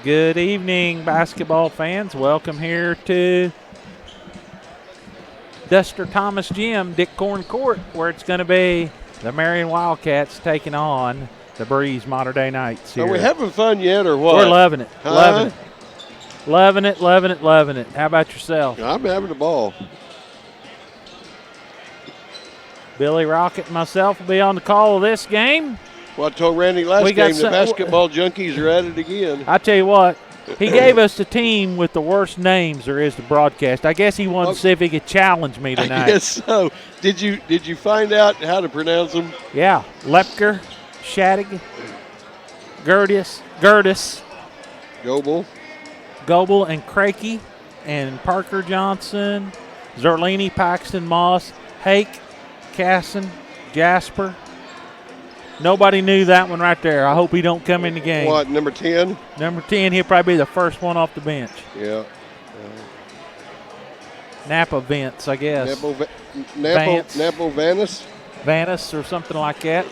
Good evening, basketball fans. Welcome here to Duster Thomas Gym, Dick Corn Court, where it's going to be the Marion Wildcats taking on the Breese Modern Day Knights here. Are we having fun yet or what? We're loving it. Huh? Loving it. Loving it, loving it, loving it. How about yourself? I'm having a ball. Billy Rocket and myself will be on the call of this game. Well, I told Randy last game the basketball junkies are at it again. I tell you what, he gave us the team with the worst names there is to broadcast. I guess he wanted to see if he could challenge me tonight. I guess so. Did you find out how to pronounce them? Yeah. Lepker, Shadig, Gertis, Goebel, and Crakey, and Parker Johnson, Zerlini, Paxton, Moss, Hake, Casson, Jasper. Nobody knew that one right there. I hope he don't come in the game. What, number 10? Number 10, he'll probably be the first one off the bench. Yeah. Napa Vince, I guess. Napo Vanis? Vanis or something like that.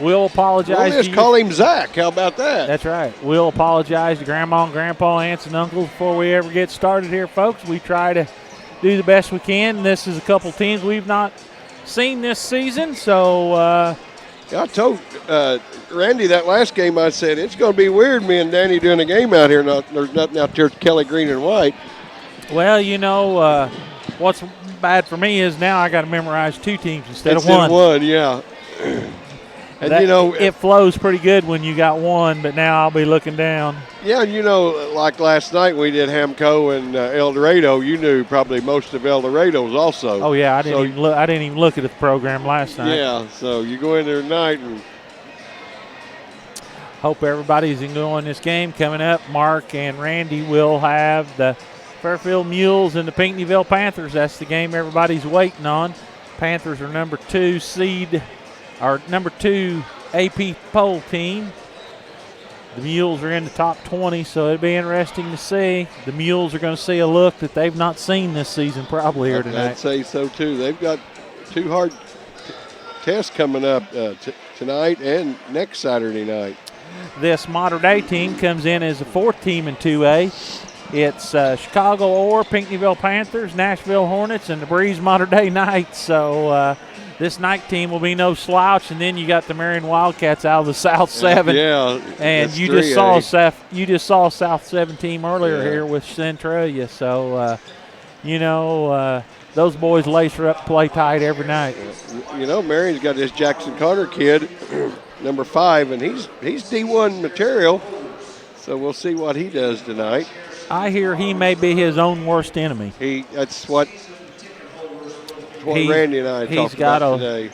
We'll apologize. We'll just call him Zach. How about that? That's right. We'll apologize to Grandma and Grandpa, aunts and uncles before we ever get started here, folks. We try to do the best we can. This is a couple teams we've not seen this season, so I told Randy that last game, I said, it's going to be weird me and Danny doing a game out here. There's nothing out there Kelly green and white. Well, you know, what's bad for me is now I got to memorize two teams instead of one. Yeah. And, that, it flows pretty good when you got one, but now I'll be looking down. Yeah, and like last night we did Hamco and El Dorado. You knew probably most of El Dorado's also. Oh yeah, I didn't even look at the program last night. Yeah, so you go in there tonight and hope everybody's enjoying this game coming up. Mark and Randy will have the Fairfield Mules and the Pinckneyville Panthers. That's the game everybody's waiting on. Panthers are number 2 seed. Our number 2 AP poll team. The Mules are in the top 20, so it'll be interesting to see. The Mules are going to see a look that they've not seen this season probably here tonight. I'd say so, too. They've got 2 hard tests coming up tonight and next Saturday night. This Modern Day team comes in as the 4th team in 2A. It's Chicago Orr, Pinckneyville Panthers, Nashville Hornets, and the Breese Modern Day Knights. So this night team will be no slouch, and then you got the Marion Wildcats out of the South 7. Yeah, and you just saw South 7 team earlier here with Centralia. So those boys lace her up, play tight every night. Marion's got this Jackson Carter kid, number 5, and he's D1 material. So we'll see what he does tonight. I hear he may be his own worst enemy. That's what Randy and I talked about today.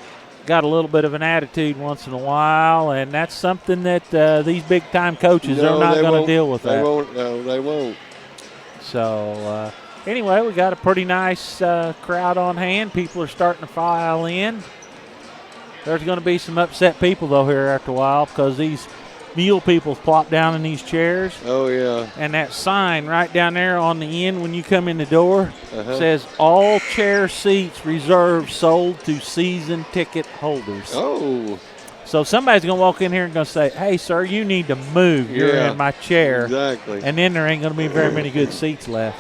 Got a little bit of an attitude once in a while, and that's something that these big-time coaches are not going to deal with. They won't. So, anyway, we got a pretty nice crowd on hand. People are starting to file in. There's going to be some upset people, though, here after a while because these Mule people plop down in these chairs. Oh, yeah. And that sign right down there on the end when you come in the door says, all chair seats reserved sold to season ticket holders. Oh. So somebody's going to walk in here and going to say, hey, sir, you need to move. You're in my chair. Exactly. And then there ain't going to be very many good seats left.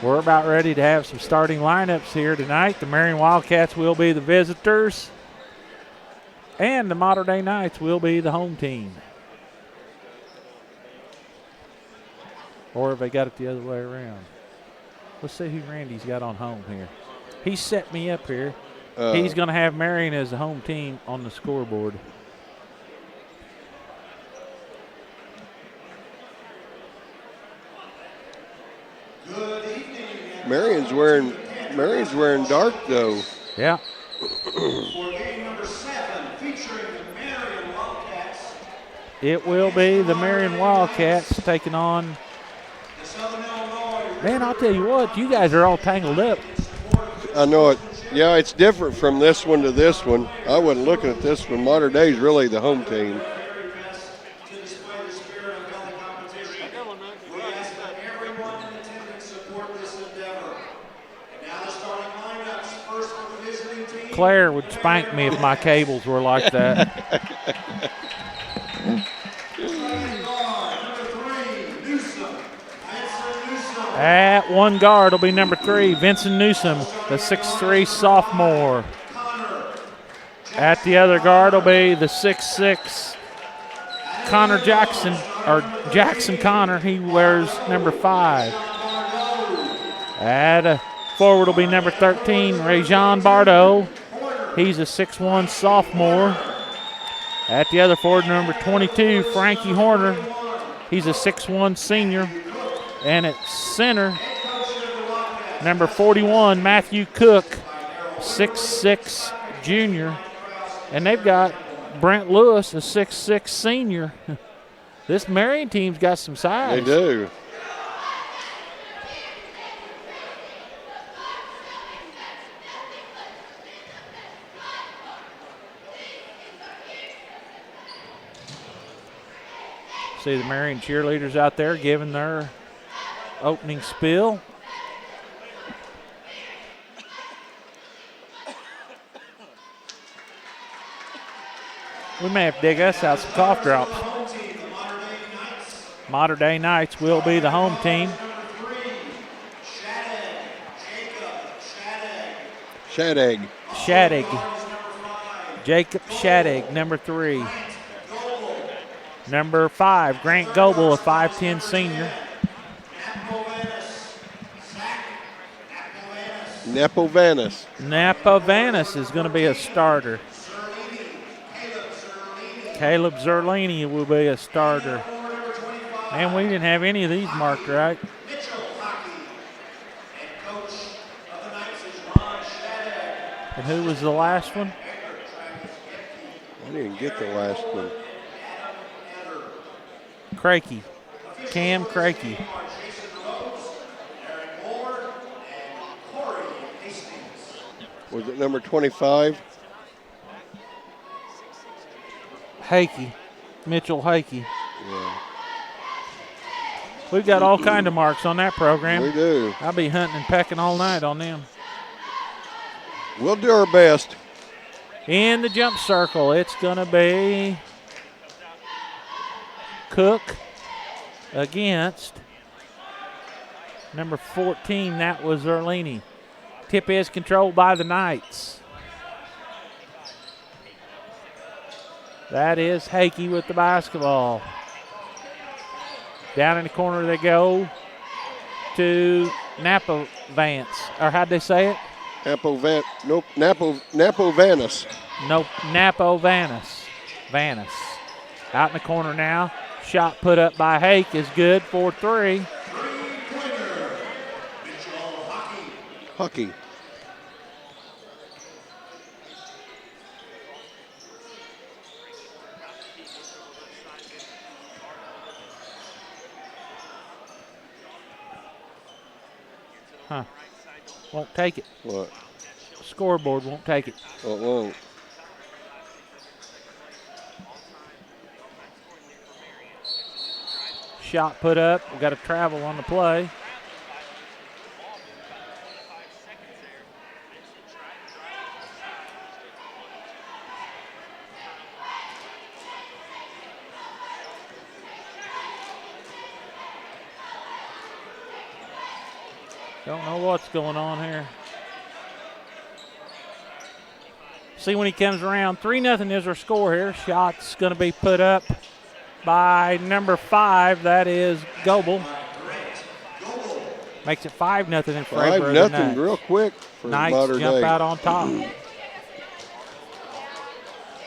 We're about ready to have some starting lineups here tonight. The Marion Wildcats will be the visitors. And the Modern Day Knights will be the home team. Or have they got it the other way around? Let's see who Randy's got on home here. He set me up here. He's going to have Marion as the home team on the scoreboard. Good evening. Marion's wearing dark though. Yeah. For game number 7, featuring the Marion Wildcats. It will be the Marion Wildcats taking on. Man, I'll tell you what, you guys are all tangled up. I know it. Yeah, it's different from this one to this one. I wasn't looking at this one. Modern Day is really the home team. Claire would spank me if my cables were like that. At one guard will be number 3, Vincent Newsom, the 6'3 sophomore. At the other guard will be the 6'6 Connor Jackson, or Jackson Connor. He wears number 5. At forward will be number 13, Rajon Bardo. He's a 6'1 sophomore. At the other forward, number 22, Frankie Horner. He's a 6'1 senior. And at center, number 41, Matthew Cook, 6'6 junior. And they've got Brent Lewis, a 6'6 senior. This Marion team's got some size. They do. See the Marion cheerleaders out there giving their opening spiel. We may have to dig us out some cough drops. Modern Day Knights will be the home team. Shadag. Jacob Shadag, number 3. Number 5, Grant Goebel, a 5'10 senior. Napovanis is going to be a starter. Caleb Zerlini will be a starter. And we didn't have any of these marked, right? And who was the last one? I didn't get the last one. Crakey. Cam Crakey. Was it number 25? Hakey. Mitchell Hakey. Yeah. We've got all kind of marks on that program. We do. I'll be hunting and pecking all night on them. We'll do our best. In the jump circle, it's going to be Cook against number 14. That was Zerlini. Tip is controlled by the Knights. That is Hakey with the basketball. Down in the corner they go to Napa Vance. Or how'd they say it? Napovanis. Nope, Napo Vanis. Out in the corner now. Shot put up by Hake is good for 3. Hockey. Huh. Won't take it. What? Scoreboard won't take it. Oh, it won't. Shot put up. We've got a travel on the play. Don't know what's going on here. See when he comes around. 3-0 is our score here. Shot's going to be put up by number 5. That is Goebel. Makes it 5-0 in favor of the Knights. 5-0 real quick for Knights Modern jump Day. out on top.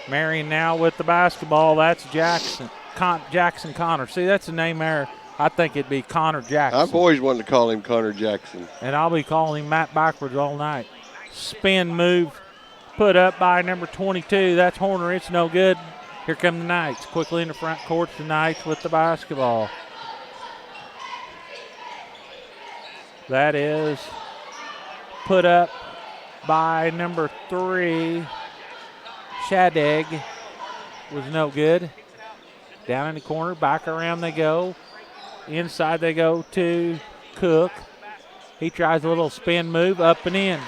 Marion now with the basketball. That's Jackson Connor. See, that's a name there. I think it'd be Connor Jackson. I've always wanted to call him Connor Jackson. And I'll be calling him Matt backwards all night. Spin move put up by number 22. That's Horner. It's no good. Here come the Knights. Quickly in the front court, the Knights with the basketball. That is put up by number 3. Shadag was no good. Down in the corner, back around they go. Inside they go to Cook. He tries a little spin move up and in.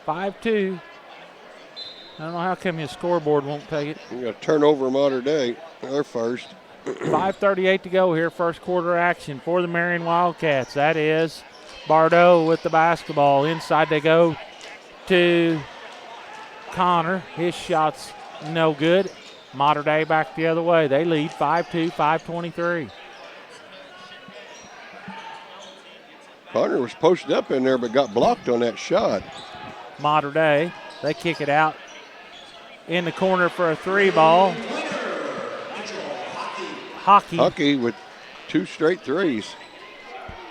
5-2. I don't know how come your scoreboard won't take it. We got a turnover Mater Dei. They're first. 5:38 to go here, first quarter action for the Marion Wildcats. That is Bardot with the basketball. Inside they go to Connor. His shot's no good. Mater Dei back the other way. They lead 5-2, 5:23. Connor was posted up in there but got blocked on that shot. Mater Dei, they kick it out in the corner for a 3 ball. Hockey with 2 straight threes.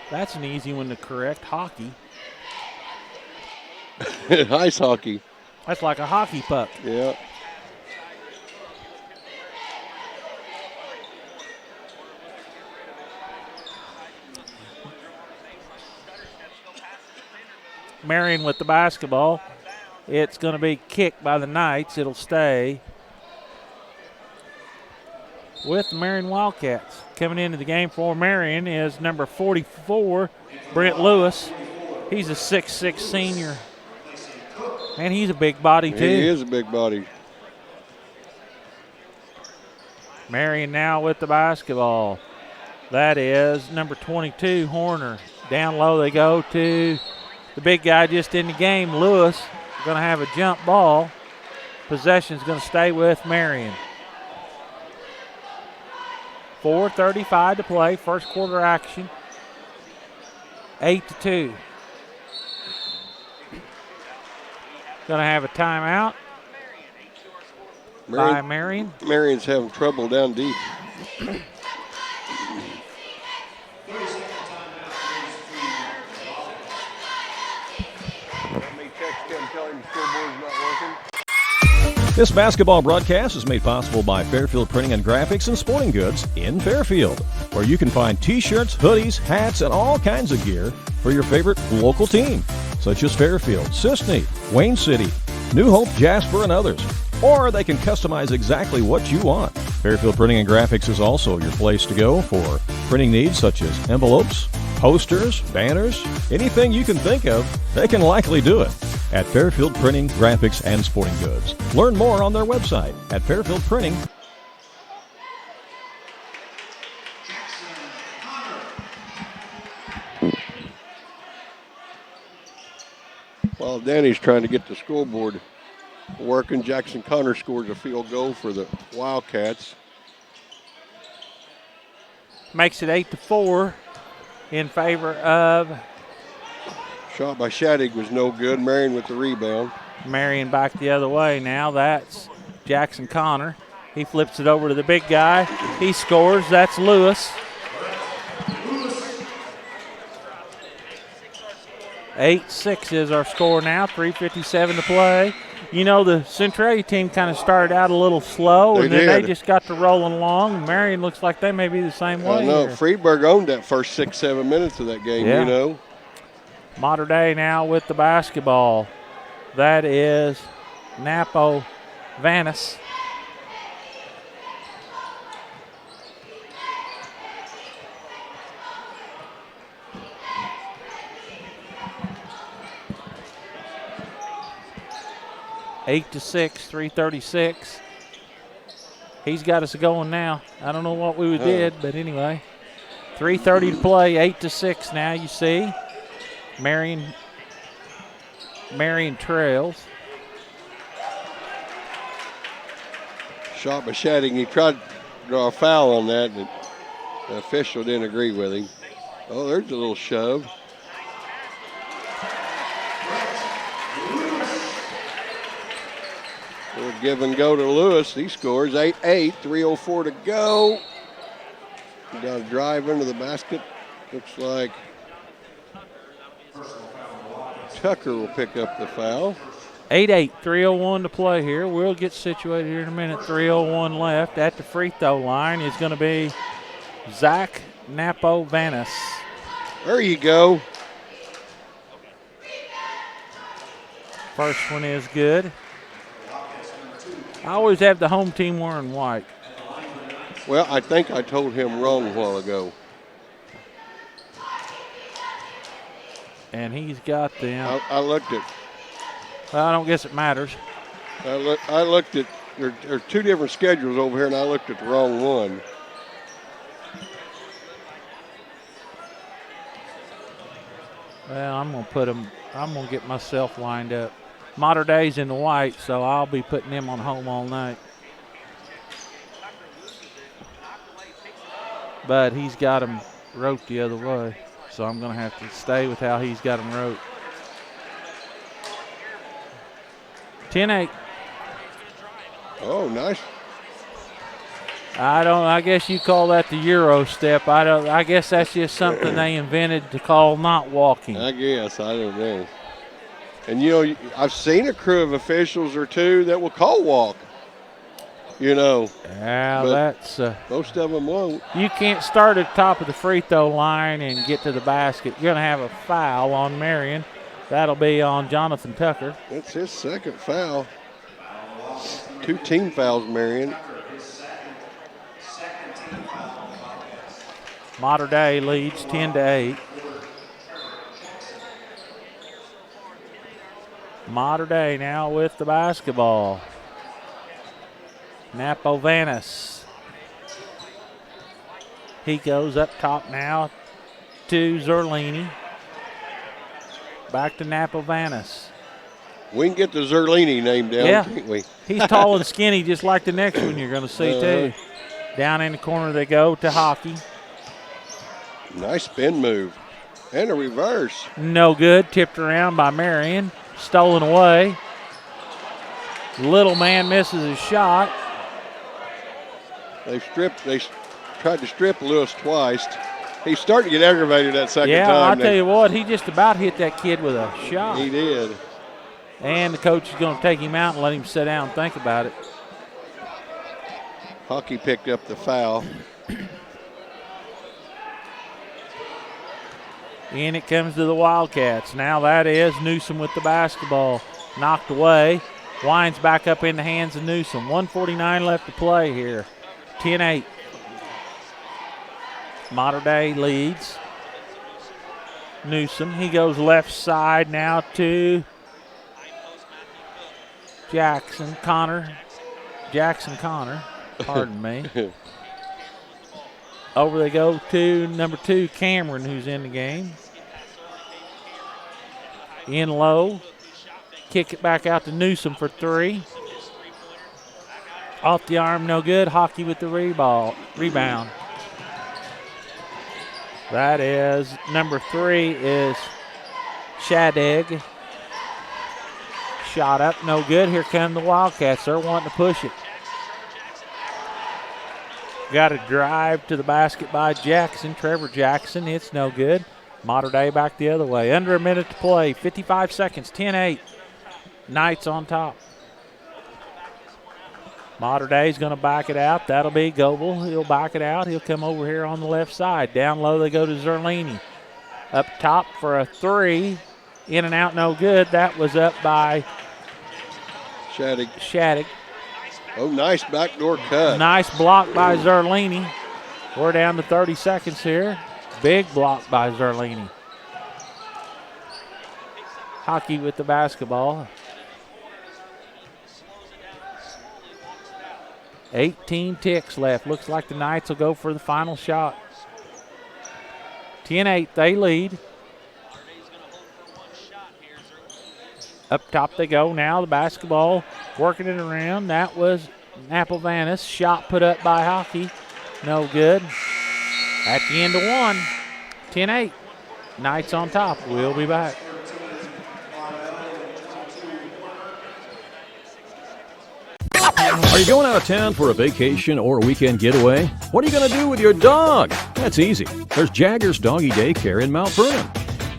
That's an easy one to correct. Hockey. Ice hockey. That's like a hockey puck. Yeah. Marion with the basketball. It's going to be kicked by the Knights. It'll stay with the Marion Wildcats. Coming into the game for Marion is number 44, Brent Lewis. He's a 6'6" senior. And he's a big body, too. He is a big body. Marion now with the basketball. That is number 22, Horner. Down low they go to the big guy just in the game, Lewis. Going to have a jump ball. Possession's going to stay with Marion. 4:35 to play, first quarter action. 8-2. Going to have a timeout by Marion. Marion's having trouble down deep. This basketball broadcast is made possible by Fairfield Printing and Graphics and Sporting Goods in Fairfield, where you can find t-shirts, hoodies, hats, and all kinds of gear for your favorite local team, such as Fairfield, Sisney, Wayne City, New Hope, Jasper, and others. Or they can customize exactly what you want. Fairfield Printing and Graphics is also your place to go for printing needs such as envelopes, posters, banners, anything you can think of, they can likely do it at Fairfield Printing, Graphics, and Sporting Goods. Learn more on their website at Fairfield Printing. While Danny's trying to get the scoreboard working, Jackson Connor scores a field goal for the Wildcats. Makes it 8-4 in favor of. Shot by Shadig was no good. Marion with the rebound. Marion back the other way now. That's Jackson Connor. He flips it over to the big guy. He scores. That's Lewis. 8-6 is our score now. 3:57 to play. You know, the Centralia team kind of started out a little slow, and then they just got to rolling along. Marion looks like they may be the same way. I know. Here. Friedberg owned that first 6-7 minutes of that game, Yeah. you know. Mater Dei now with the basketball. That is Napo Vanis. Eight to 6, 3:36. He's got us going now. I don't know what we did, but anyway. 3:30 to play, 8-6 now, you see. Marion trails. Shot by Shadding. He tried to draw a foul on that, and the official didn't agree with him. Oh, there's a little shove. Little give and go to Lewis. He scores 8-8, 3:04 to go. Got a drive into the basket. Looks like Tucker will pick up the foul. 8-8, 3:01 to play here. We'll get situated here in a minute. 3:01 left. At the free throw line is going to be Zach Napo Vanis. There you go. First one is good. I always have the home team wearing white. Well, I think I told him wrong a while ago. And he's got them. I looked at Well, I don't guess it matters. I looked at, there are two different schedules over here, and I looked at the wrong one. Well, I'm going to get myself lined up. Mater Day's in the white, so I'll be putting them on home all night. But he's got them roped the other way, so I'm going to have to stay with how he's got them roped. 10-8. Oh, nice. I guess you call that the Euro step. I guess that's just something they invented to call not walking. I guess, I don't know. And, you know, I've seen a crew of officials or two that will call walk, you know. Yeah, that's most of them won't. You can't start at the top of the free throw line and get to the basket. You're going to have a foul on Marion. That'll be on Jonathan Tucker. That's his second foul. 2 team fouls, Marion. Mater Dei leads 10-8. Mater Dei now with the basketball. Napovanis. He goes up top now to Zerlini. Back to Napovanis. We can get the Zerlini name down, can't we? He's tall and skinny just like the next one you're going to see too. Down in the corner they go to Hockey. Nice spin move. And a reverse. No good. Tipped around by Marion. Stolen away. Little man misses his shot. They tried to strip Lewis twice. He's starting to get aggravated that second time. Yeah, I'll tell you what, he just about hit that kid with a shot. He did. And the coach is going to take him out and let him sit down and think about it. Hockey picked up the foul. In it comes to the Wildcats. Now that is Newsom with the basketball. Knocked away. Winds back up in the hands of Newsom. 1:49 left to play here. 10-8. Mater Dei leads. Newsom. He goes left side now to Jackson Connor. Pardon me. Over they go to number 2, Cameron, who's in the game. In low. Kick it back out to Newsom for 3. Off the arm, no good. Hockey with the rebound. That is number 3 is Shadig. Shot up, no good. Here come the Wildcats. They're wanting to push it. Got a drive to the basket by Jackson, Trevor Jackson. It's no good. Mater Dei back the other way. Under a minute to play. 55 seconds, 10-8. Knights on top. Mater Dei's going to back it out. That'll be Goebel. He'll back it out. He'll come over here on the left side. Down low they go to Zerlini. Up top for a 3. In and out, no good. That was up by Shadig. Oh, nice backdoor cut. Nice block by Zerlini. We're down to 30 seconds here. Big block by Zerlini. Hockey with the basketball. 18 ticks left. Looks like the Knights will go for the final shot. 10-8, they lead. Up top they go now. The basketball working it around. That was Napovanis. Shot put up by Hockey. No good. At the end of 1. 10-8. Knights on top. We'll be back. Are you going out of town for a vacation or a weekend getaway? What are you going to do with your dog? That's easy. There's Jaggers Doggy Daycare in Mount Vernon.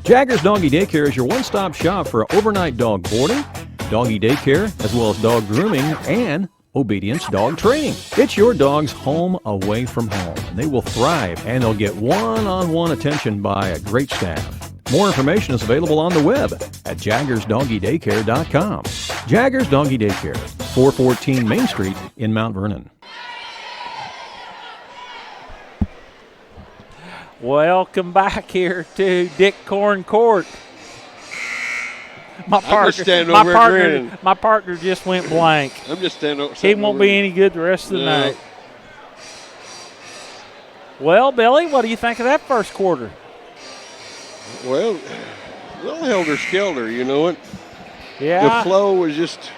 Jaggers Doggy Daycare is your one-stop shop for overnight dog boarding, doggy daycare, as well as dog grooming and obedience dog training. It's your dog's home away from home, and they will thrive, and they'll get one-on-one attention by a great staff. More information is available on the web at jaggersdoggydaycare.com. Jaggers Doggy Daycare, 414 Main Street in Mount Vernon. Welcome back here to Dick Corn Court. just standing over here grinning. My partner just went blank. I'm just standing over. He won't be any good the rest of the night. Well, Billy, what do you think of that first quarter? Well, a little helter-skelter, you know it. Yeah. The flow was just.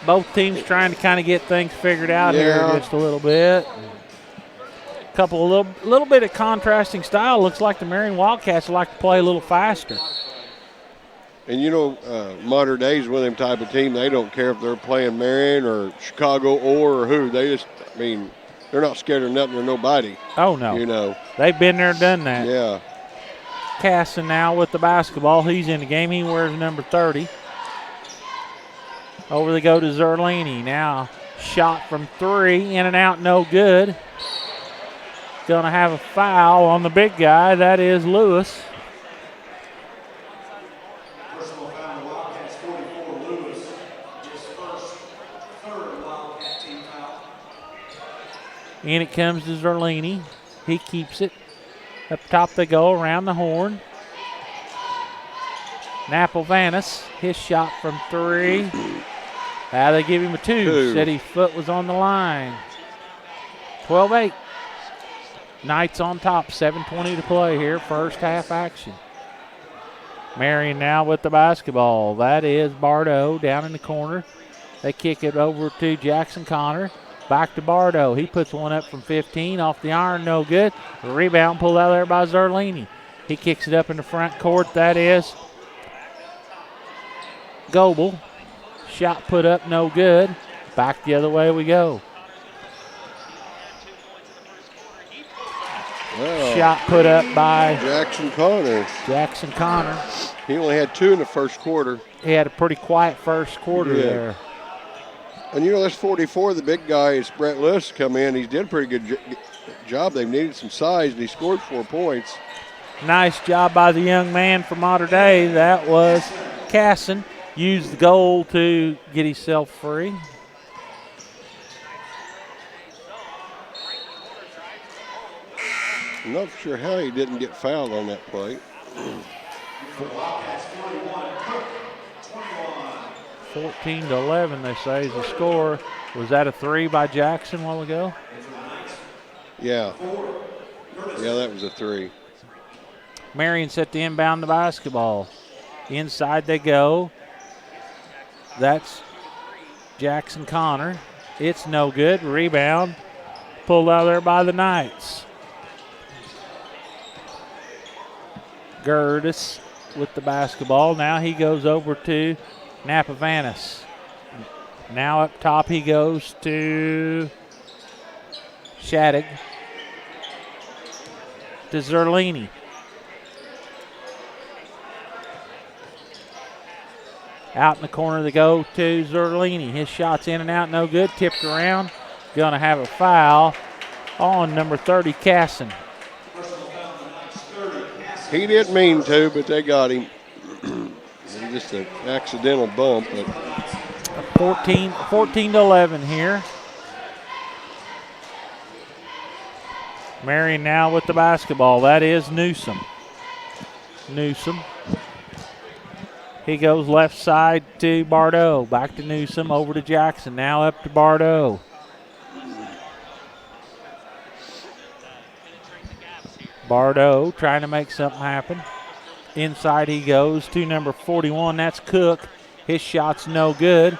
Both teams trying to kind of get things figured out here just a little bit. Little bit of contrasting style. Looks like the Marion Wildcats like to play a little faster. And you know, modern days with them type of team, they don't care if they're playing Marion or Chicago or who. They just, I mean, they're not scared of nothing or nobody. Oh, no. You know. They've been there, done that. Yeah. Casson now with the basketball. He's in the game. He wears number 30. Over they go to Zerlini. Now shot from 3, in and out, no good. Going to have a foul on the big guy. That is Lewis. Personal foul on Wildcats, 44, Lewis. His first, third Wildcat team foul. In it comes to Zerlini. He keeps it. Up top they go, around the horn. Napelvanis, his shot from 3. They give him a 2. Said his foot was on the line. 12-8. Knights on top, 7:20 to play here, first half action. Marion now with the basketball. That is Bardo down in the corner. They kick it over to Jackson Connor. Back to Bardo. He puts one up from 15 off the iron, no good. Rebound pulled out there by Zerlini. He kicks it up in the front court. That is Goebel. Shot put up, no good. Back the other way we go. Well, shot put up by Jackson Connor. Jackson Connor. He only had 2 in the first quarter. He had a pretty quiet first quarter there. And, you know, that's 44. The big guy is Brett Lewis come in. He did a pretty good job. They needed some size, and he scored 4 points. Nice job by the young man from Mater Dei. That was Casson. Used the goal to get himself free. I'm not sure how he didn't get fouled on that play. 14-11, they say, is the score. Was that a 3 by Jackson a while ago? Yeah. Yeah, that was a 3. Marion set to inbound the basketball. Inside they go. That's Jackson Connor. It's no good. Rebound pulled out there by the Knights. Gertis with the basketball. Now he goes over to Napavanis. Now up top he goes to Shattuck. To Zerlini. Out in the corner they go to Zerlini. His shot's in and out, no good. Tipped around. Going to have a foul on number 30, Casson. He didn't mean to, but they got him. Just an accidental bump. But 14-11 here. Marion now with the basketball. That is Newsom. He goes left side to Bardo. Back to Newsom, over to Jackson. Now up to Bardo. Bardo trying to make something happen. Inside he goes to number 41. That's Cook. His shot's no good.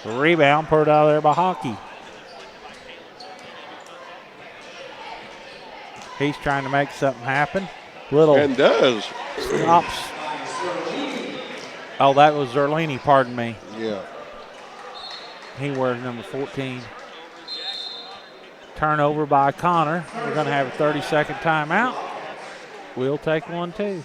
Rebound put out there by Hockey. He's trying to make something happen. And does. Stops. Oh, that was Zerlini, pardon me. Yeah. He wears number 14. Turnover by Connor. We're going to have a 30-second timeout. We'll take one, too.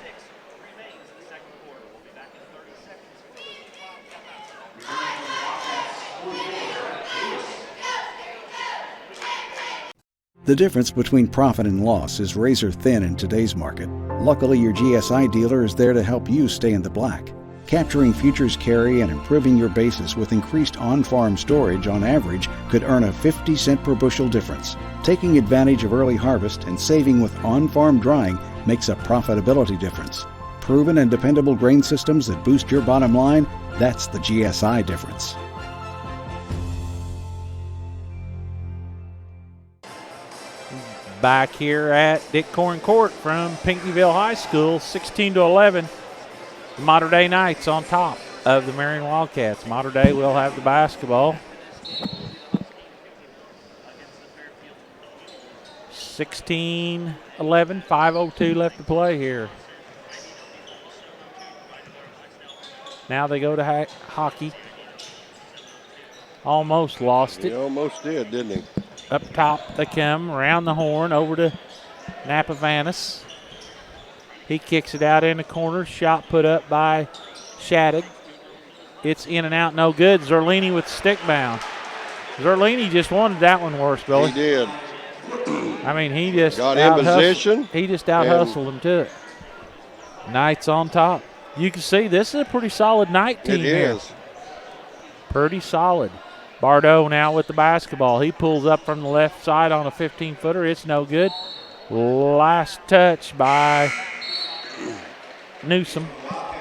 The difference between profit and loss is razor thin in today's market. Luckily, your GSI dealer is there to help you stay in the black. Capturing futures carry and improving your basis with increased on-farm storage on average could earn a 50-cent per bushel difference. Taking advantage of early harvest and saving with on-farm drying makes a profitability difference. Proven and dependable grain systems that boost your bottom line, that's the GSI difference. Back here at Dick Corn Court from Pinckneyville High School, 16-11. The Mater Dei Knights on top of the Marion Wildcats. Mater Dei will have the basketball. 16-11, 5:02 left to play here. Now they go to hockey. Almost lost it. He almost did, didn't he? Up top they come, around the horn, over to Napavanis. He kicks it out in the corner. Shot put up by Shattuck. It's in and out, no good. Zerlini with stick bound. Zerlini just wanted that one worse, Billy. He did. I mean, he just got in position. He just out-hustled him to it. Knights on top. You can see this is a pretty solid Knight team here. It is. Pretty solid. Bardot now with the basketball. He pulls up from the left side on a 15-footer. It's no good. Last touch by Newsom.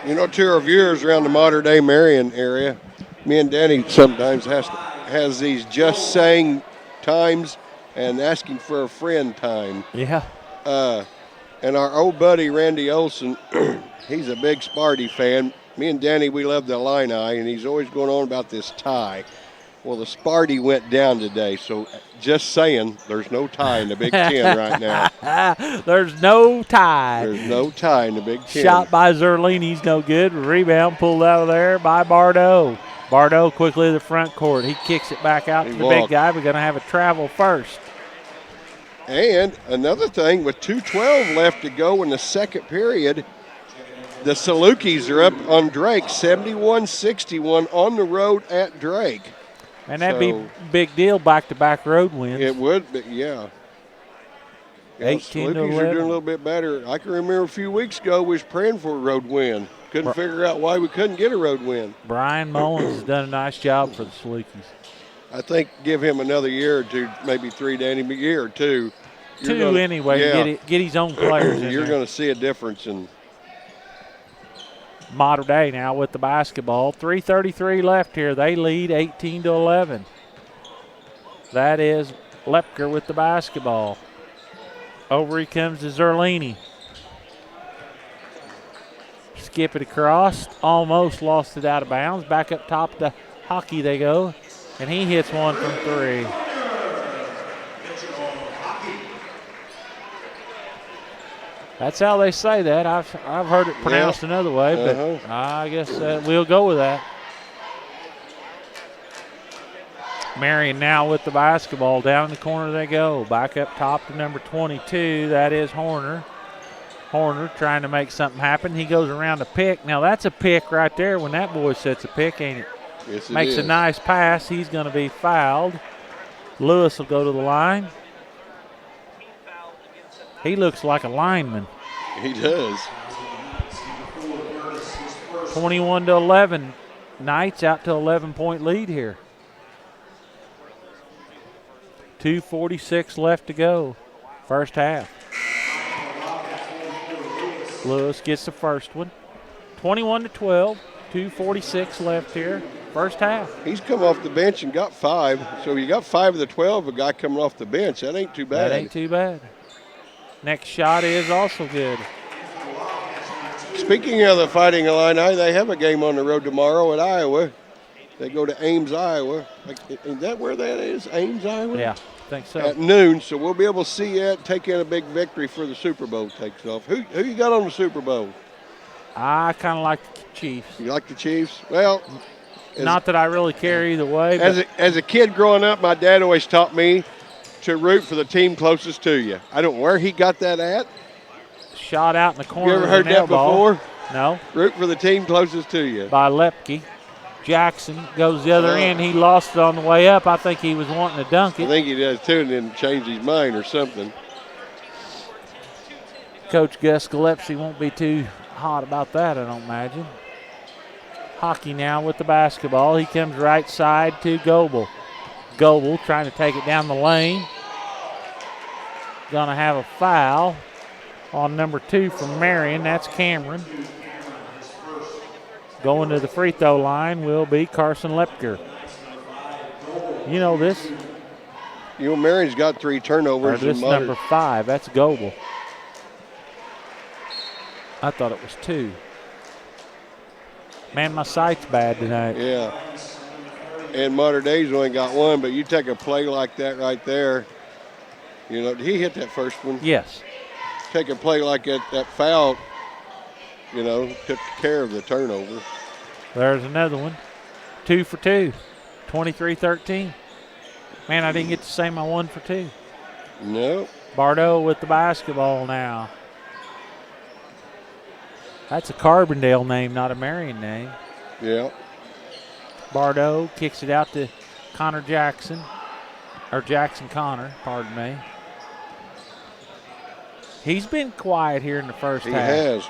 You know, to our viewers around the Mater Dei Marion area, me and Danny sometimes has these just saying times and asking for a friend time. Yeah. And our old buddy Randy Olson, he's a big Sparty fan. Me and Danny, we love the Illini, and he's always going on about this tie. Well, the Sparty went down today, so just saying, there's no tie in the Big Ten right now. There's no tie. There's no tie in the Big Ten. Shot by Zerlini's no good. Rebound pulled out of there by Bardot. Bardot quickly to the front court. He kicks it back out to the big guy. We're going to have a travel first. And another thing, with 2:12 left to go in the second period, the Salukis are up on Drake, 71-61 on the road at Drake. And that'd be a big deal, back-to-back road wins. It would be, yeah. 18 to 11. Salukis are doing a little bit better. I can remember a few weeks ago we was praying for a road win. Couldn't figure out why we couldn't get a road win. Brian Mullins has done a nice job for the Salukis. I think give him another year or two, maybe 3, Danny, a year or two. Anyway, yeah. get his own players in You're there. going to see a difference in. Mater Dei now with the basketball. 3:33 left here. They lead 18-11. That is Lepker with the basketball. Over he comes to Zerlini. Skip it across. Almost lost it out of bounds. Back up top to hockey they go. And he hits one from 3. That's how they say that. I've heard it pronounced another way, but I guess we'll go with that. Marion now with the basketball. Down in the corner they go. Back up top to number 22. That is Horner. Horner trying to make something happen. He goes around a pick. Now that's a pick right there when that boy sets a pick, ain't it? Yes, it Makes is. a nice pass. He's going to be fouled. Lewis will go to the line. He looks like a lineman. He does. 21-11. Knights out to 11-point lead here. 2:46 left to go. First half. Lewis gets the first one. 21-12. 2:46 left here. First half. He's come off the bench and got 5. So you got 5 of the 12, a guy coming off the bench. That ain't too bad. That ain't too bad. Next shot is also good. Speaking of the Fighting Illini, they have a game on the road tomorrow at Iowa. They go to Ames, Iowa. Is that where that is, Ames, Iowa? Yeah, I think so. At noon, so we'll be able to see that, take in a big victory for the Super Bowl takes off. Who you got on the Super Bowl? I kind of like the Chiefs. You like the Chiefs? Well, not that I really care either way. As a kid growing up, my dad always taught me to root for the team closest to you. I don't know where he got that at. Shot out in the corner. You ever heard that before? No. Root for the team closest to you. By Lepke. Jackson goes the other end. He lost it on the way up. I think he was wanting to dunk it. I think he does too, and then changed his mind or something. Coach Gus Gillespie won't be too hot about that, I don't imagine. Hockey now with the basketball. He comes right side to Goebel. Goebel trying to take it down the lane. Gonna have a foul. on number 2 from Marion. That's Cameron. Going to the free throw line will be Carson Lepker. You know this? You know, Marion's got 3 turnovers. Or this number 5. That's Goebel. I thought it was 2. Man, my sight's bad tonight. Yeah. And Mater Dei's only got 1, but you take a play like that right there. You know, did he hit that first one? Yes. Take a play like that foul, you know, took care of the turnover. There's another one. 2 for 2. 23-13. Man, I didn't get to say my 1 for 2. No. Bardo with the basketball now. That's a Carbondale name, not a Marion name. Yeah. Bardo kicks it out to Connor Jackson. Or Jackson Connor, pardon me. He's been quiet here in the first half. He has.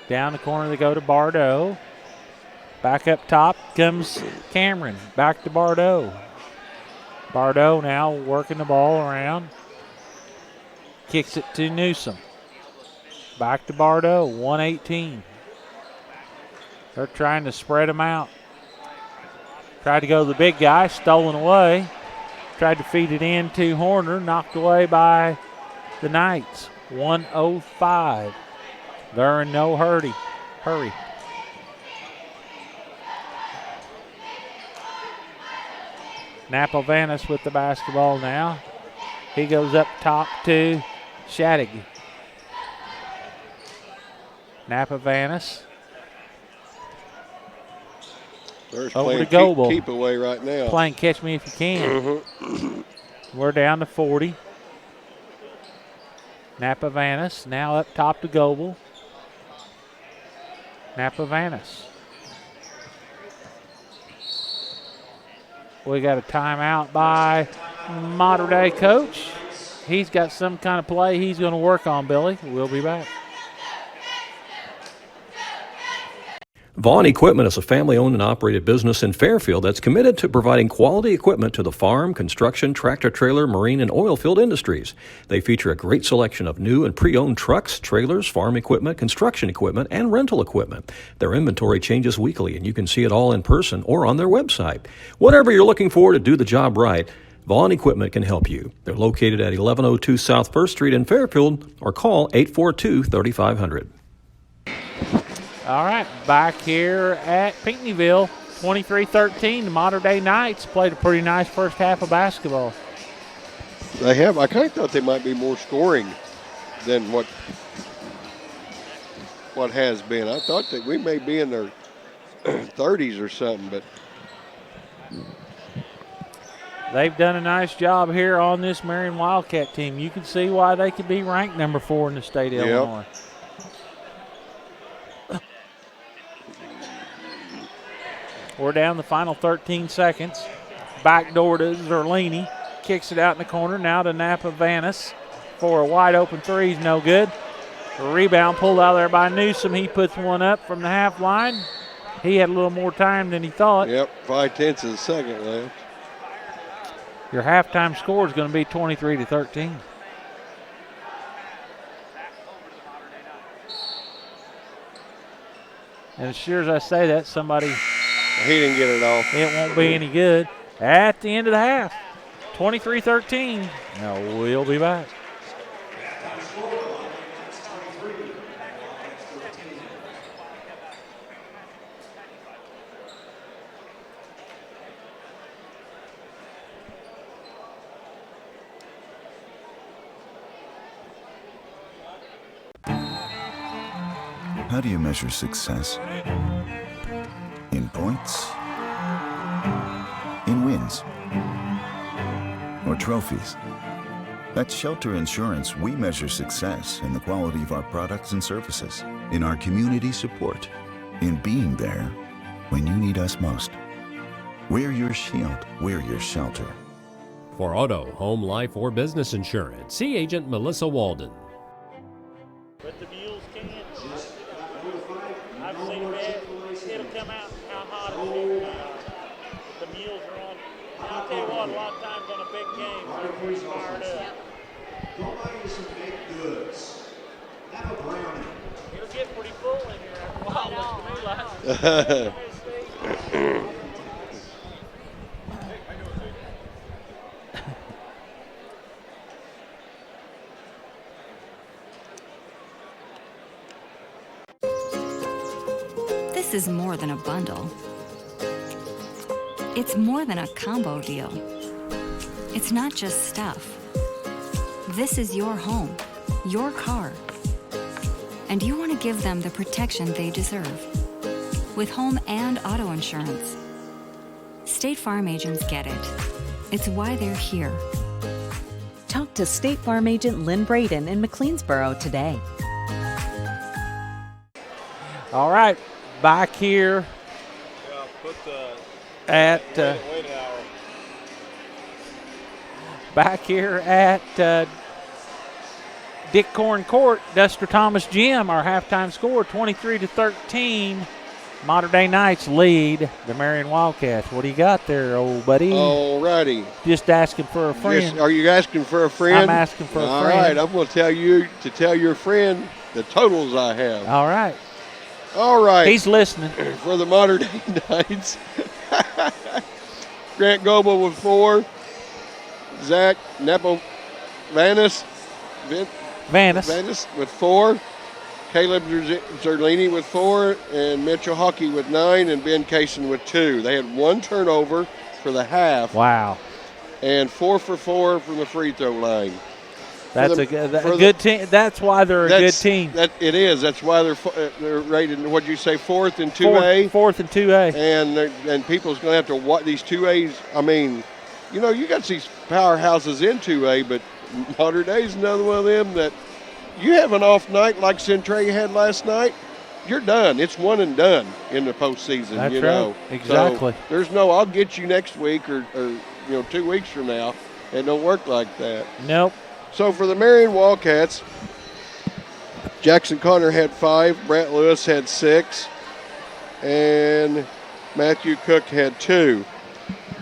Down the corner they go to Bardo. Back up top comes Cameron. Back to Bardo. Bardo now working the ball around. Kicks it to Newsom. Back to Bardo, 118. They're trying to spread him out. Tried to go to the big guy, stolen away. Tried to feed it in to Horner, knocked away by the Knights. 105. They're in no hurry. Napovanis with the basketball now. He goes up top to Shattuck. Napovanis. There's over to playing Goebel. Keep away right now. Playing catch me if you can. We're down to 40. Napovanis now up top to Goebel. Napovanis. We got a timeout by Mater Dei coach. He's got some kind of play he's going to work on, Billy. We'll be back. Vaughn Equipment is a family-owned and operated business in Fairfield that's committed to providing quality equipment to the farm, construction, tractor-trailer, marine, and oil field industries. They feature a great selection of new and pre-owned trucks, trailers, farm equipment, construction equipment, and rental equipment. Their inventory changes weekly, and you can see it all in person or on their website. Whatever you're looking for to do the job right, Vaughn Equipment can help you. They're located at 1102 South 1st Street in Fairfield, or call 842-3500. All right, back here at Pinckneyville, 23-13. The Mater Dei Knights played a pretty nice first half of basketball. They have. I kind of thought they might be more scoring than what has been. I thought that we may be in their 30s or something, but they've done a nice job here on this Marion Wildcat team. You can see why they could be ranked number 4 in the state of Illinois. We're down the final 13 seconds. Backdoor to Zerlini. Kicks it out in the corner. Now to Napovanis for a wide open 3. No good. The rebound pulled out there by Newsom. He puts one up from the half line. He had a little more time than he thought. Yep, 5/10 of a second left. Your halftime score is going to be 23-13. And as sure as I say that, somebody... He didn't get it off. It won't be any good at the end of the half. 23-13. Now we'll be back. How do you measure success? In points? In wins? Or trophies? At Shelter Insurance, we measure success in the quality of our products and services, in our community support, in being there when you need us most. We're your shield. We're your shelter. For auto, home, life, or business insurance, see Agent Melissa Walden. But the Mules can. I've seen that. It'll come out how hot it is. The Mules are on. I'll tell you what, a lot of times on a big game, they're pretty fired up. Go buy you some baked goods. Have a brownie. It'll get pretty full in here after a while, looks to me like. This is more than a bundle. It's more than a combo deal. It's not just stuff. This is your home, your car. And you want to give them the protection they deserve. With home and auto insurance. State Farm agents get it. It's why they're here. Talk to State Farm agent Lynn Braden in McLeansboro today. All right, back here at Dick Corn Court, Duster Thomas Gym. Our halftime score, 23-13. Mater Dei Knights lead the Marion Wildcats. What do you got there, old buddy? All righty. Just asking for a friend. Are you asking for a friend? I'm asking for a friend. All right, I'm going to tell you to tell your friend the totals I have. All right. All right. He's listening. For the Mater Dei Knights, Grant Goebel with 4, Zach Nepo-Vanis with 4, Caleb Zerlini with 4, and Mitchell Hockey with 9, and Ben Kaysen with 2. They had 1 turnover for the half. Wow. And 4 for 4 from the free throw line. That's a good team. That's why they're a good team. It is. That's why they're rated. What'd you say? 4th in 2A. Fourth in 2A. And people's going to have to watch these 2As. I mean, you got these powerhouses in 2A, but Mater Dei's another one of them that you have an off night like Centralia had last night. You're done. It's one and done in the postseason. That's right. Exactly. So there's no I'll get you next week or 2 weeks from now. It don't work like that. Nope. So for the Marion Wildcats, Jackson Connor had 5, Brant Lewis had 6, and Matthew Cook had 2.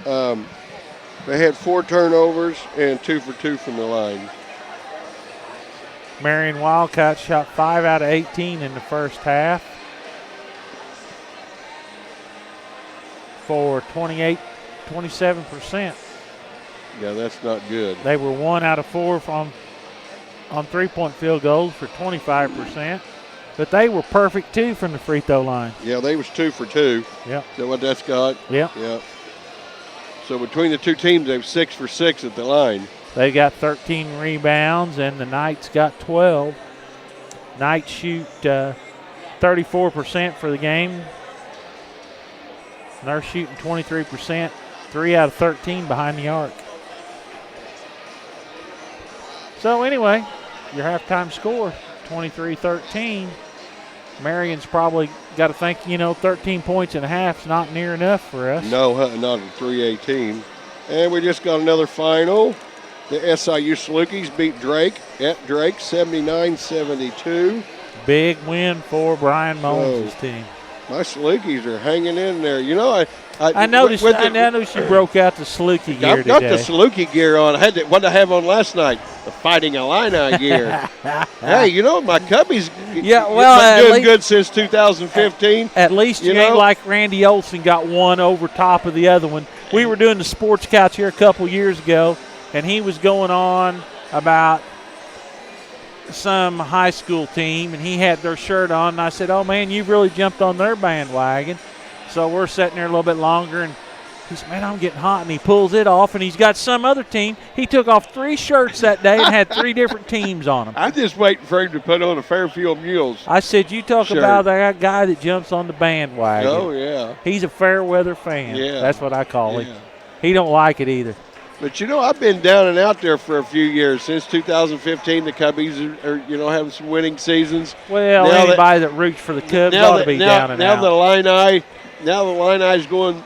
They had 4 turnovers and 2 for 2 from the line. Marion Wildcats shot 5 out of 18 in the first half for 27%. Yeah, that's not good. They were 1 out of 4 on 3-point field goals for 25%. But they were perfect, too, from the free throw line. Yeah, they was 2 for 2. Yep. Is that what that's got? Yep. Yep. So between the two teams, they were 6 for 6 at the line. They got 13 rebounds, and the Knights got 12. Knights shoot 34% for the game. And they're shooting 23%, 3 out of 13 behind the arc. So anyway, your halftime score, 23-13. Marion's probably got to think, 13 points and a half is not near enough for us. No, not at 3:18. And we just got another final. The SIU Salukis beat Drake at Drake 79-72. Big win for Brian Mullins' team. My Salukis are hanging in there. I noticed you broke out the Saluki gear I've got today. the Saluki gear on. What did I have on last night? The Fighting Illini gear. Hey, my Cubbies doing good since 2015. At least you ain't like Randy Olson got one over top of the other one. We were doing the sports couch here a couple years ago, and he was going on about some high school team, and he had their shirt on, and I said, oh, man, you've really jumped on their bandwagon. So we're sitting there a little bit longer, and he said, man, I'm getting hot, and he pulls it off, and he's got some other team. He took off 3 shirts that day and had 3 different teams on them. I'm just waiting for him to put on a Fairfield Mules I said, you talk shirt. about that guy that jumps on the bandwagon. Oh, yeah. He's a fair weather fan. Yeah. That's what I call him. He don't like it either. But, I've been down and out there for a few years. Since 2015, the Cubbies are having some winning seasons. Well, now anybody that roots for the Cubs ought to be down and out. Now the Illini's going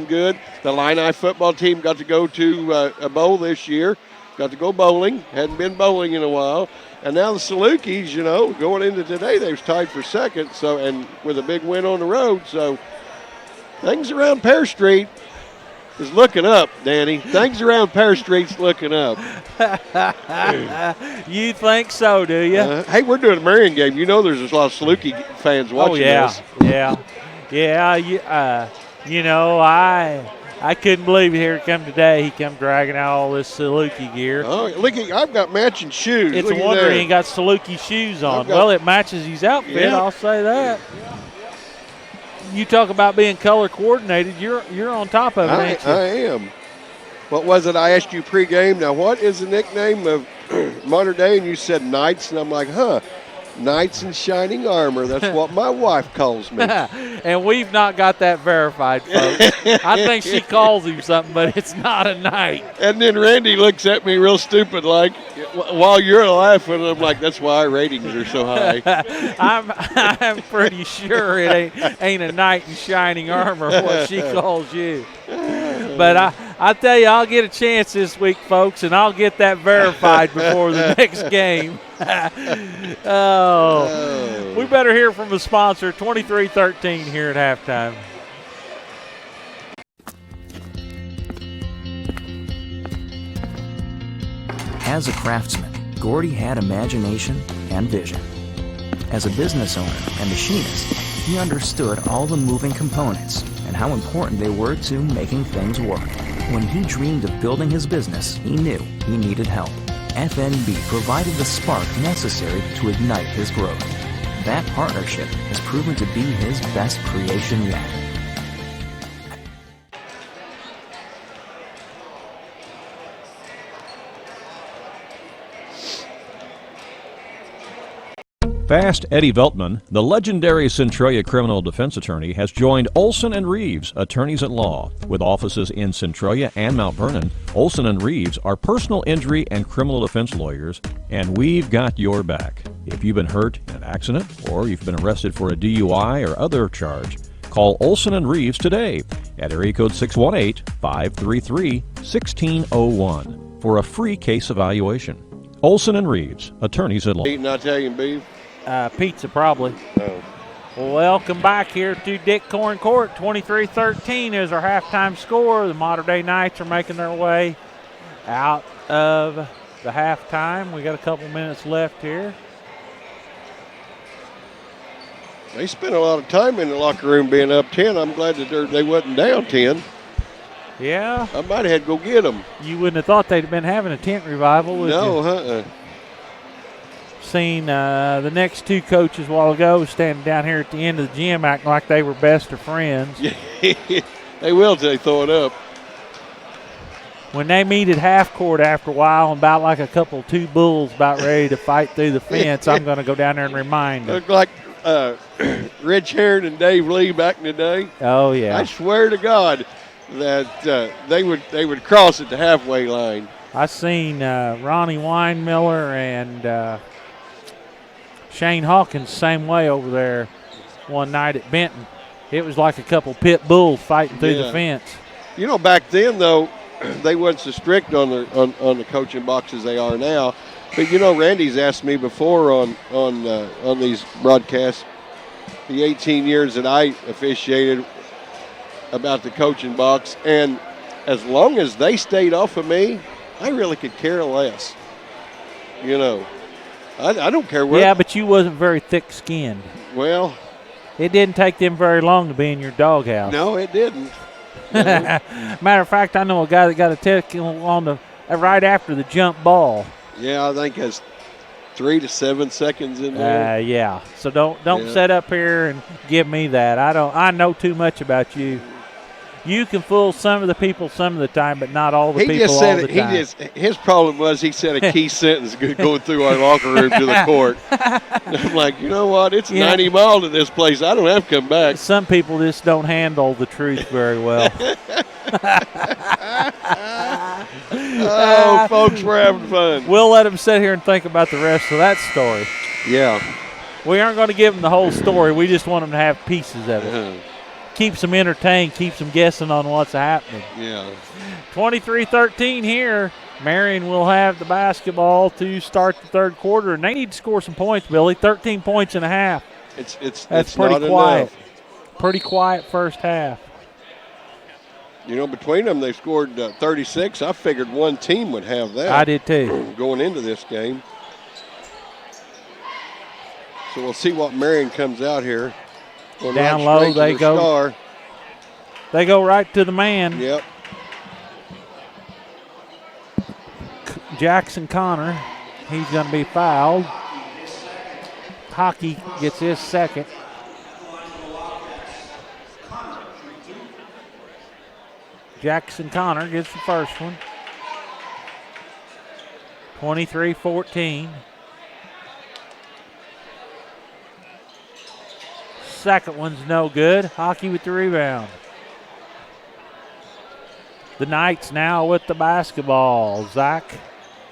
good. The Illini football team got to go to a bowl this year. Got to go bowling. Hadn't been bowling in a while. And now the Salukis, going into today, they was tied for second. So, and with a big win on the road. So things around Pear Street is looking up, Danny. Things around Pear Street's looking up. You think so, do you? Hey, we're doing a Marion game. You know there's a lot of Saluki fans watching this. Yeah. You know, I couldn't believe it. Here he come today. He come dragging out all this Saluki gear. Oh, look, I've got matching shoes. It's a wonder he ain't got Saluki shoes on. Well, it matches his outfit, Yeah. I'll say that. You talk about being color coordinated, you're on top of it, ain't you? I am. What was it I asked you pregame? Now, what is the nickname of modern day? And you said Knights, and I'm like, Knights in shining armor. That's what my wife calls me. And we've not got that verified, folks. I think she calls him something, but it's not a knight. And then Randy looks at me real stupid like, while you're laughing, I'm like, that's why our ratings are so high. I'm pretty sure it ain't a knight in shining armor what she calls you. But I tell you, I'll get a chance this week, folks, and I'll get that verified before the next game. We better hear from a sponsor, 23-13 here at halftime. As a craftsman, Gordy had imagination and vision. As a business owner and machinist, he understood all the moving components and how important they were to making things work. When he dreamed of building his business, he knew he needed help. FNB provided the spark necessary to ignite his growth. That partnership has proven to be his best creation yet. Fast Eddie Veltman, the legendary Centralia criminal defense attorney, has joined Olson & Reeves, attorneys at law. With offices in Centralia and Mount Vernon, Olson & Reeves are personal injury and criminal defense lawyers, and we've got your back. If you've been hurt in an accident or you've been arrested for a DUI or other charge, call Olson & Reeves today at area code 618-533-1601 for a free case evaluation. Olson & Reeves, attorneys at law. Eating Italian beef? Pizza, probably. No. Welcome back here to Dick Corn Court. 23-13 is our halftime score. The Modern Day Knights are making their way out of the halftime. We got a couple minutes left here. They spent a lot of time in the locker room being up 10. I'm glad that they wasn't down 10. Yeah. I might have had to go get them. You wouldn't have thought they'd been having a tent revival, would you? No, Seen the next two coaches a while ago standing down here at the end of the gym acting like they were best of friends. They will till they throw it up. When they meet at half court after a while and about like two bulls about ready to fight through the fence, I'm going to go down there and remind them. Look like Rich Herron and Dave Lee back in the day. Oh, yeah. I swear to God that they would cross at the halfway line. I seen Ronnie Weinmiller and Shane Hawkins same way over there one night at Benton. It was like a couple pit bulls fighting through the fence. You know, back then though, they weren't so strict on the coaching box as they are now. But you know, Randy's asked me before on these broadcasts, the 18 years that I officiated, about the coaching box, and as long as they stayed off of me, I really could care less. You know, I don't care what. Yeah, but you wasn't very thick-skinned. Well, it didn't take them very long to be in your doghouse. No, it didn't. Matter of fact, I know a guy that got a ticket on right after the jump ball. Yeah, I think that's 3 to 7 seconds in there. Yeah. So don't set up here and give me that. I know too much about you. You can fool some of the people some of the time, but not all the people all the time. His problem was he said a key sentence going through our locker room to the court. I'm like, you know what? It's 90 miles to this place. I don't have to come back. Some people just don't handle the truth very well. Oh, folks, we're having fun. We'll let them sit here and think about the rest of that story. Yeah. We aren't going to give them the whole story. We just want them to have pieces of it. Keeps them entertained, keeps them guessing on what's happening. Yeah. 23-13 here. Marion will have the basketball to start the third quarter, and they need to score some points, Billy. 13 points and a half. That's pretty not quiet. Enough. Pretty quiet first half. You know, between them, they scored 36. I figured one team would have that. I did too. Going into this game. So we'll see what Marion comes out here. Going Down right low, straight to they their go. Star. They go right to the man. Yep. Jackson Connor, he's going to be fouled. Hockey gets his second. Jackson Connor gets the first one. 23-14. Second one's no good. Hockey with the rebound. The Knights now with the basketball. Zach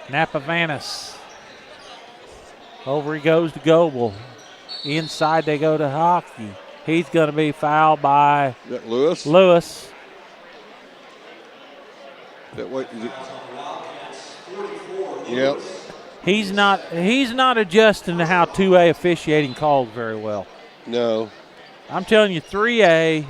Napavanis. Over he goes to Goebel. Inside they go to Hockey. He's going to be fouled by Is that Lewis? Lewis. That what? Yep. He's not adjusting to how 2A officiating calls very well. No. I'm telling you, 3A,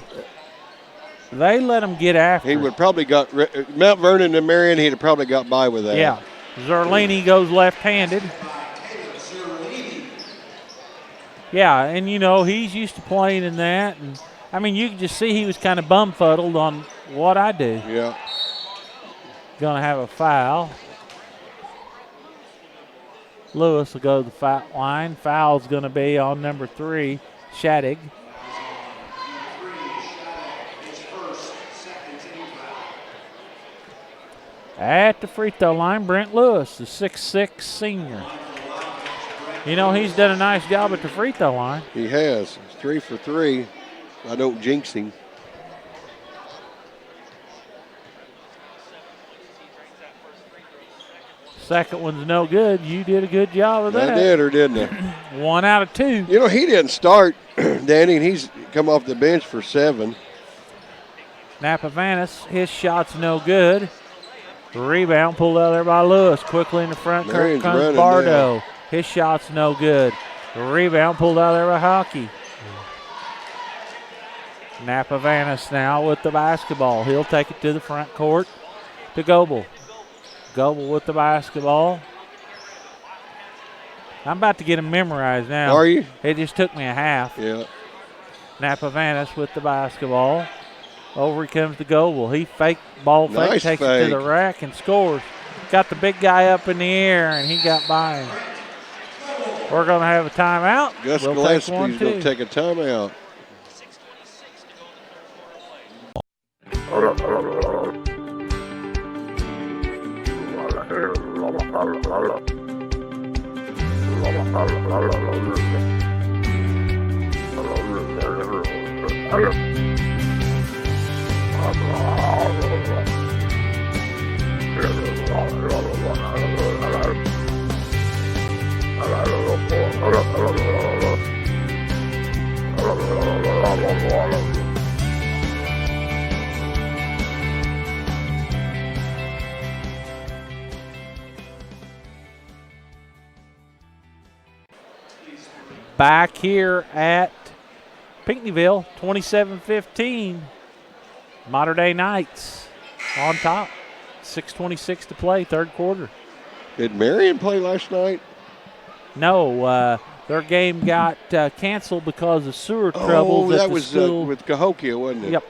they let him get after He it. would probably got Mount Vernon and Marion. He'd have probably got by with that. Yeah. Zerlini goes left-handed. Yeah, and you know, he's used to playing in that. And I mean, you can just see he was kind of bumfuddled on what I do. Yeah. Going to have a foul. Lewis will go to the foul line. Foul's going to be on number 3, Shadig. At the free throw line, Brent Lewis, the 6'6" senior. You know, he's done a nice job at the free throw line. He has. He's 3 for 3. I don't jinx him. Second one's no good. You did a good job of that. I did, or didn't I? 1 out of 2. You know, he didn't start, Danny, and he's come off the bench for 7. Napavanis, his shot's no good. Rebound pulled out there by Lewis. Quickly in the front court comes Bardo. His shot's no good. Rebound pulled out there by Hockey. Napavanis now with the basketball. He'll take it to the front court to Goebel. Goebel with the basketball. I'm about to get him memorized now. Are you? It just took me a half. Yeah. Napavanis with the basketball. Over he comes to Goebel. He takes Nice it fake. to the rack and scores. Got the big guy up in the air, and he got by him. We're going to have a timeout. Gus we'll Gillespie's take one, going too. to take a timeout. Back here at Pinckneyville, 27-15. Mater Dei Knights on top. 6:26 to play, third quarter. Did Marion play last night? No, their game got canceled because of sewer troubles. Oh, at that the was school. with Cahokia, wasn't it? Yep.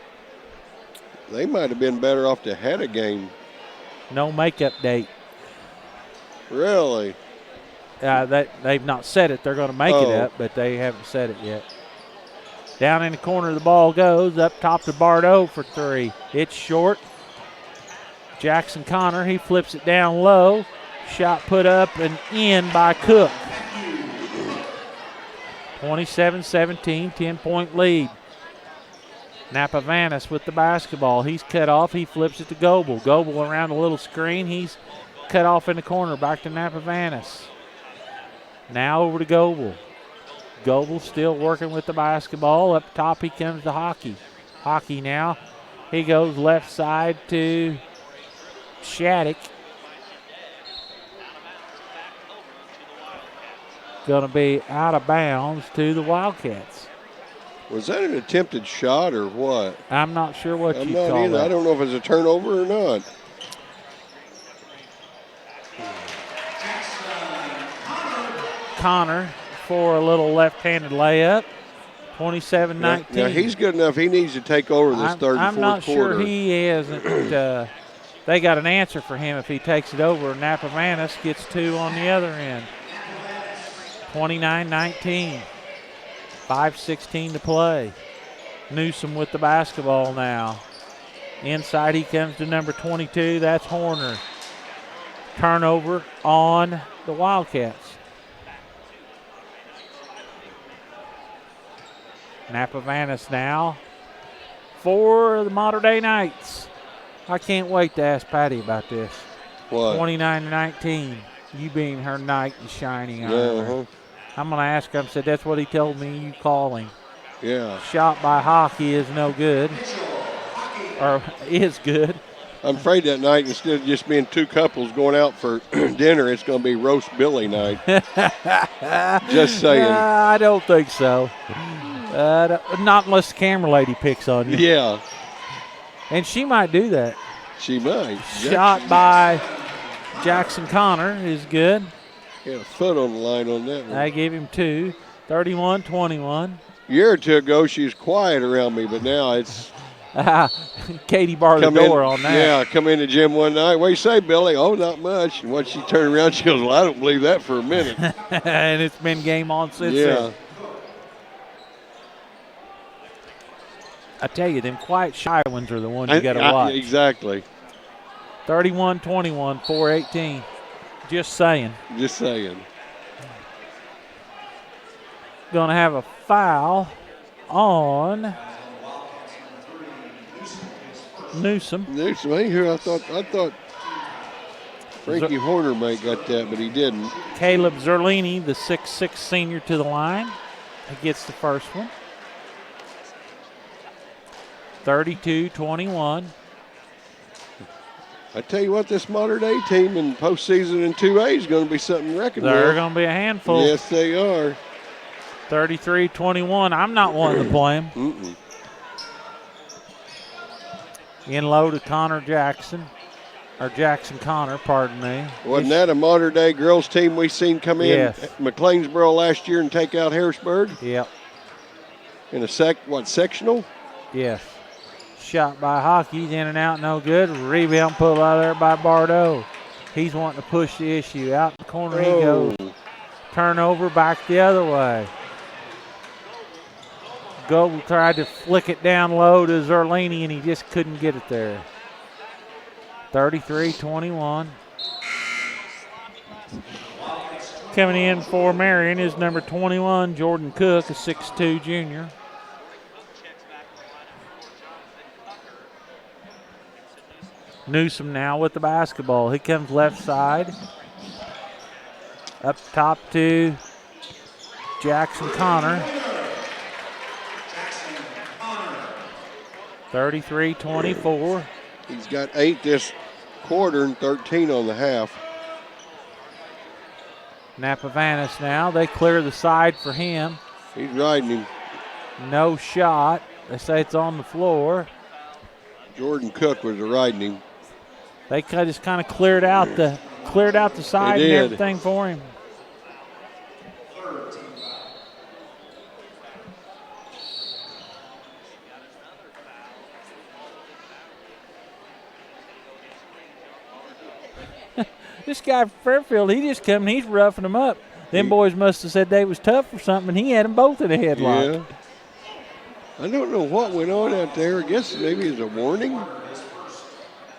They might have been better off to had a game. No makeup date. Really? They've not said it. They're going to make it up, but they haven't said it yet. Down in the corner, the ball goes up top to Bardo for 3. It's short. Jackson Connor, he flips it down low. Shot put up and in by Cook. 27-17, 10-point lead. Napavanis with the basketball. He's cut off. He flips it to Goebel. Goebel around a little screen. He's cut off in the corner. Back to Napavanis. Now over to Goebel. Goebel still working with the basketball. Up top he comes to Hockey. Hockey now. He goes left side to Shattuck. Going to be out of bounds to the Wildcats. Was that an attempted shot or what? I'm not sure what I'm you not call either. that. I don't know if it's a turnover or not. Connor for a little left-handed layup. 27-19. Now he's good enough. He needs to take over this third and fourth quarter. I'm not sure he isn't. They got an answer for him if he takes it over. Napavanis gets 2 on the other end. 29-19. 5:16 to play. Newsom with the basketball now. Inside he comes to number 22. That's Horner. Turnover on the Wildcats. Napavanis now for the Mater Dei Knights. I can't wait to ask Patty about this. What? 29-19. You being her knight in shining armor. I'm going to ask him. Said that's what he told me. You call him. Yeah. Shot by Hockey is no good. Or is good. I'm afraid that night, instead of just being two couples going out for dinner, it's going to be roast Billy night. Just saying. I don't think so. Not unless the camera lady picks on you. Yeah. And she might do that. She might. Shot by Jackson Connor is good. Got a foot on the line on that one. I gave him 2. 31-21. A year or two ago, she was quiet around me, but now it's... Katie barred the door on that. Yeah, come in the gym one night. What do you say, Billy? Oh, not much. And once she turned around, she goes, well, I don't believe that for a minute. And it's been game on since then. Yeah. I tell you, them quiet, shy ones are the ones you got to watch. Exactly. 31-21, 4:18. Just saying. Just saying. Going to have a foul on Newsom. Newsom, I hear. I thought Frankie Horner might got that, but he didn't. Caleb Zerlini, the 6'6" senior, to the line. He gets the first one. 32-21. I tell you what, this Mater Dei team in postseason in 2A is going to be something reckoned with. They're going to be a handful. Yes, they are. 33-21. I'm not wanting to play them. In low to Connor Jackson. Or Jackson Connor, pardon me. Wasn't that a Mater Dei girls team we seen come in McLeansboro last year and take out Harrisburg? Yep. In a sectional? Yes. Shot by Hockey, in and out, no good. Rebound pulled out there by Bardo. He's wanting to push the issue. Out in the corner he goes. Turnover back the other way. Gold tried to flick it down low to Zerlini, and he just couldn't get it there. 33-21. Coming in for Marion is number 21, Jordan Cook, a 6'2" junior. Newsom now with the basketball. He comes left side. Up top to Jackson Connor. 33-24. He's got 8 this quarter and 13 on the half. Napavanis now. They clear the side for him. He's riding him. No shot. They say it's on the floor. Jordan Cook was riding him. They just kind of cleared out the side and everything for him. This guy Fairfield, he just come and he's roughing them up. Them boys must have said they was tough or something, and he had them both in a headlock. Yeah. I don't know what went on out there. I guess maybe it's a warning.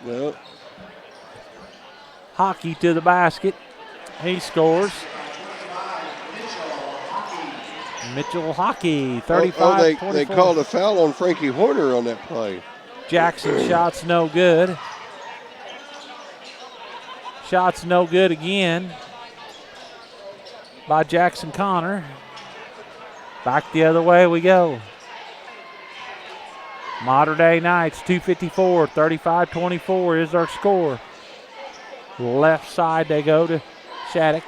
Well. Hockey to the basket. He scores. Mitchell Hockey, 35-24. They called a foul on Frankie Horner on that play. Jackson shot's no good. Shot's no good again by Jackson Connor. Back the other way we go. Mater Dei Knights, 2:54, 35-24 is our score. Left side they go to Shattuck.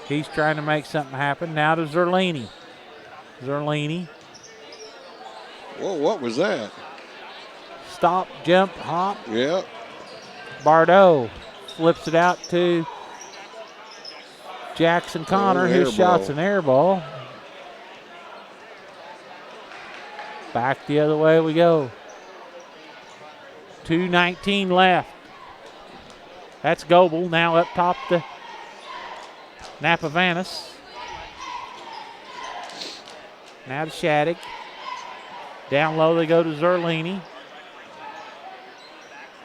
He's trying to make something happen. Now to Zerlini. Zerlini. Whoa, what was that? Stop, jump, hop. Yeah. Bardot flips it out to Jackson Connor. His shot's an air ball. Back the other way we go. 2:19 left. That's Goebel now up top to Napavanis. Now to Shattuck. Down low they go to Zerlini.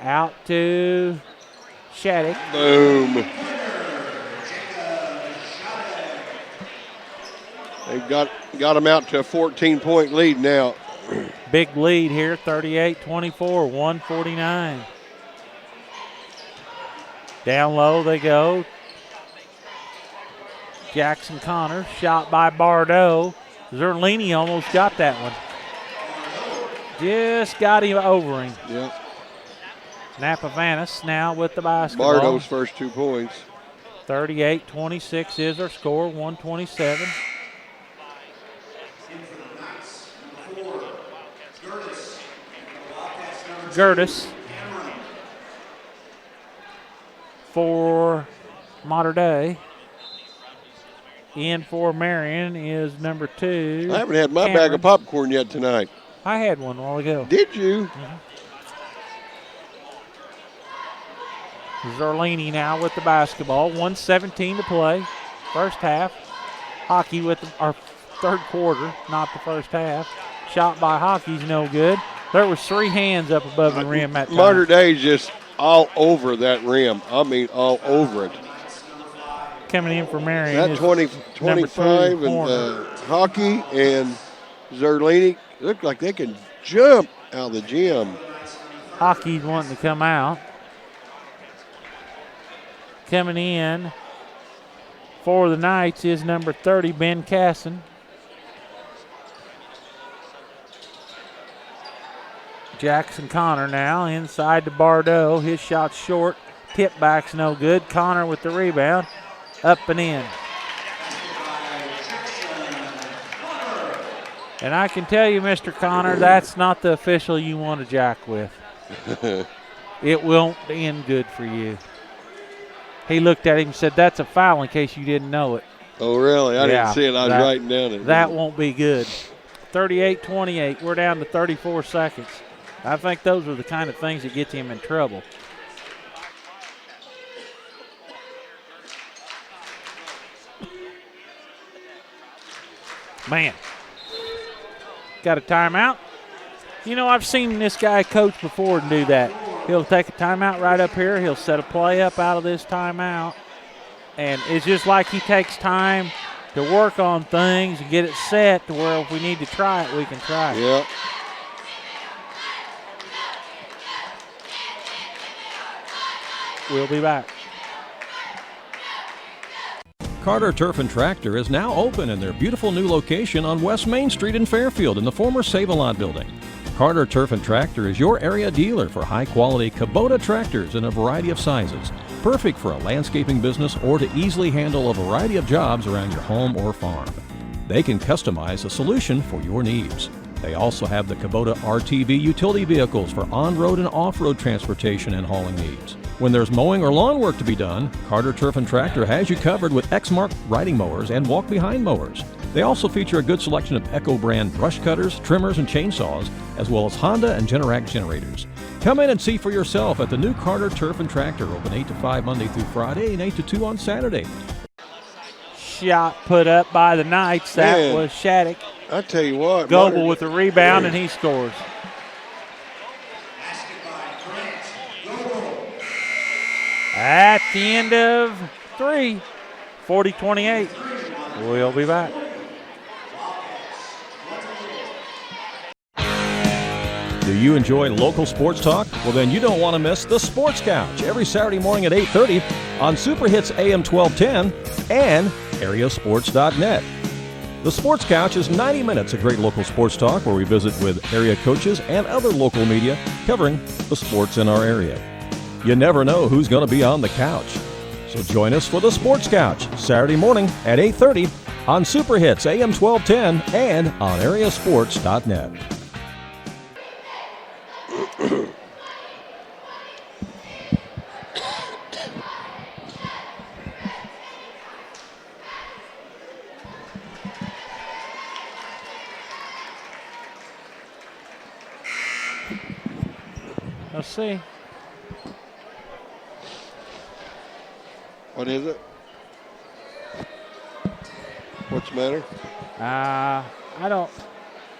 Out to Shattuck. Boom. They've got them out to a 14-point lead now. Big lead here, 38-24, 149. Down low they go. Jackson Connor, shot by Bardot. Zerlini almost got that one. Just got him over him. Yep. Napavanis now with the basketball. Bardot's first 2 points. 38-26 is our score, 127. Gertis for Mater Dei. In for Marion is number 2. I haven't had my bag of popcorn yet tonight. I had one a while ago. Did you? Mm-hmm. Zerlini now with the basketball. 1:17 to play. First half. Hockey with our third quarter, not the first half. Shot by Hockey's no good. There was 3 hands up above the rim that time. Mater Dei's just all over that rim. I mean, all over it. Coming in for Marion. That 25 and Hockey and Zerlini look like they can jump out of the gym. Hockey's wanting to come out. Coming in for the Knights is number 30, Ben Casson. Jackson Connor now inside to Bardot. His shot's short. Tip back's no good. Connor with the rebound. Up and in. And I can tell you, Mr. Connor, that's not the official you want to jack with. It won't end good for you. He looked at him and said, that's a foul in case you didn't know it. Oh, really? I didn't see it. I was writing down it. That won't be good. 38-28. We're down to 34 seconds. I think those are the kind of things that get him in trouble. Man. Got a timeout. You know, I've seen this guy coach before and do that. He'll take a timeout right up here. He'll set a play up out of this timeout. And it's just like he takes time to work on things and get it set to where if we need to try it, we can try it. Yep. We'll be back. Carter Turf and Tractor is now open in their beautiful new location on West Main Street in Fairfield in the former Save-A-Lot building. Carter Turf and Tractor is your area dealer for high-quality Kubota tractors in a variety of sizes, perfect for a landscaping business or to easily handle a variety of jobs around your home or farm. They can customize a solution for your needs. They also have the Kubota RTV utility vehicles for on-road and off-road transportation and hauling needs. When there's mowing or lawn work to be done, Carter Turf and Tractor has you covered with Exmark riding mowers and walk-behind mowers. They also feature a good selection of Echo brand brush cutters, trimmers, and chainsaws, as well as Honda and Generac generators. Come in and see for yourself at the new Carter Turf and Tractor, open 8 to 5 Monday through Friday and 8 to 2 on Saturday. Shot put up by the Knights. That was Shattuck. I tell you what. Goebel with the rebound, and he scores. At the end of 3, 40-28. We'll be back. Do you enjoy local sports talk? Well, then you don't want to miss The Sports Couch every Saturday morning at 8:30 on Super Hits AM 1210 and AreaSports.net. The Sports Couch is 90 minutes of great local sports talk where we visit with area coaches and other local media covering the sports in our area. You never know who's going to be on the couch. So join us for the Sports Couch, Saturday morning at 8:30 on Super Hits AM 1210 and on AreaSports.net. Let's see. What is it? What's the matter? I don't.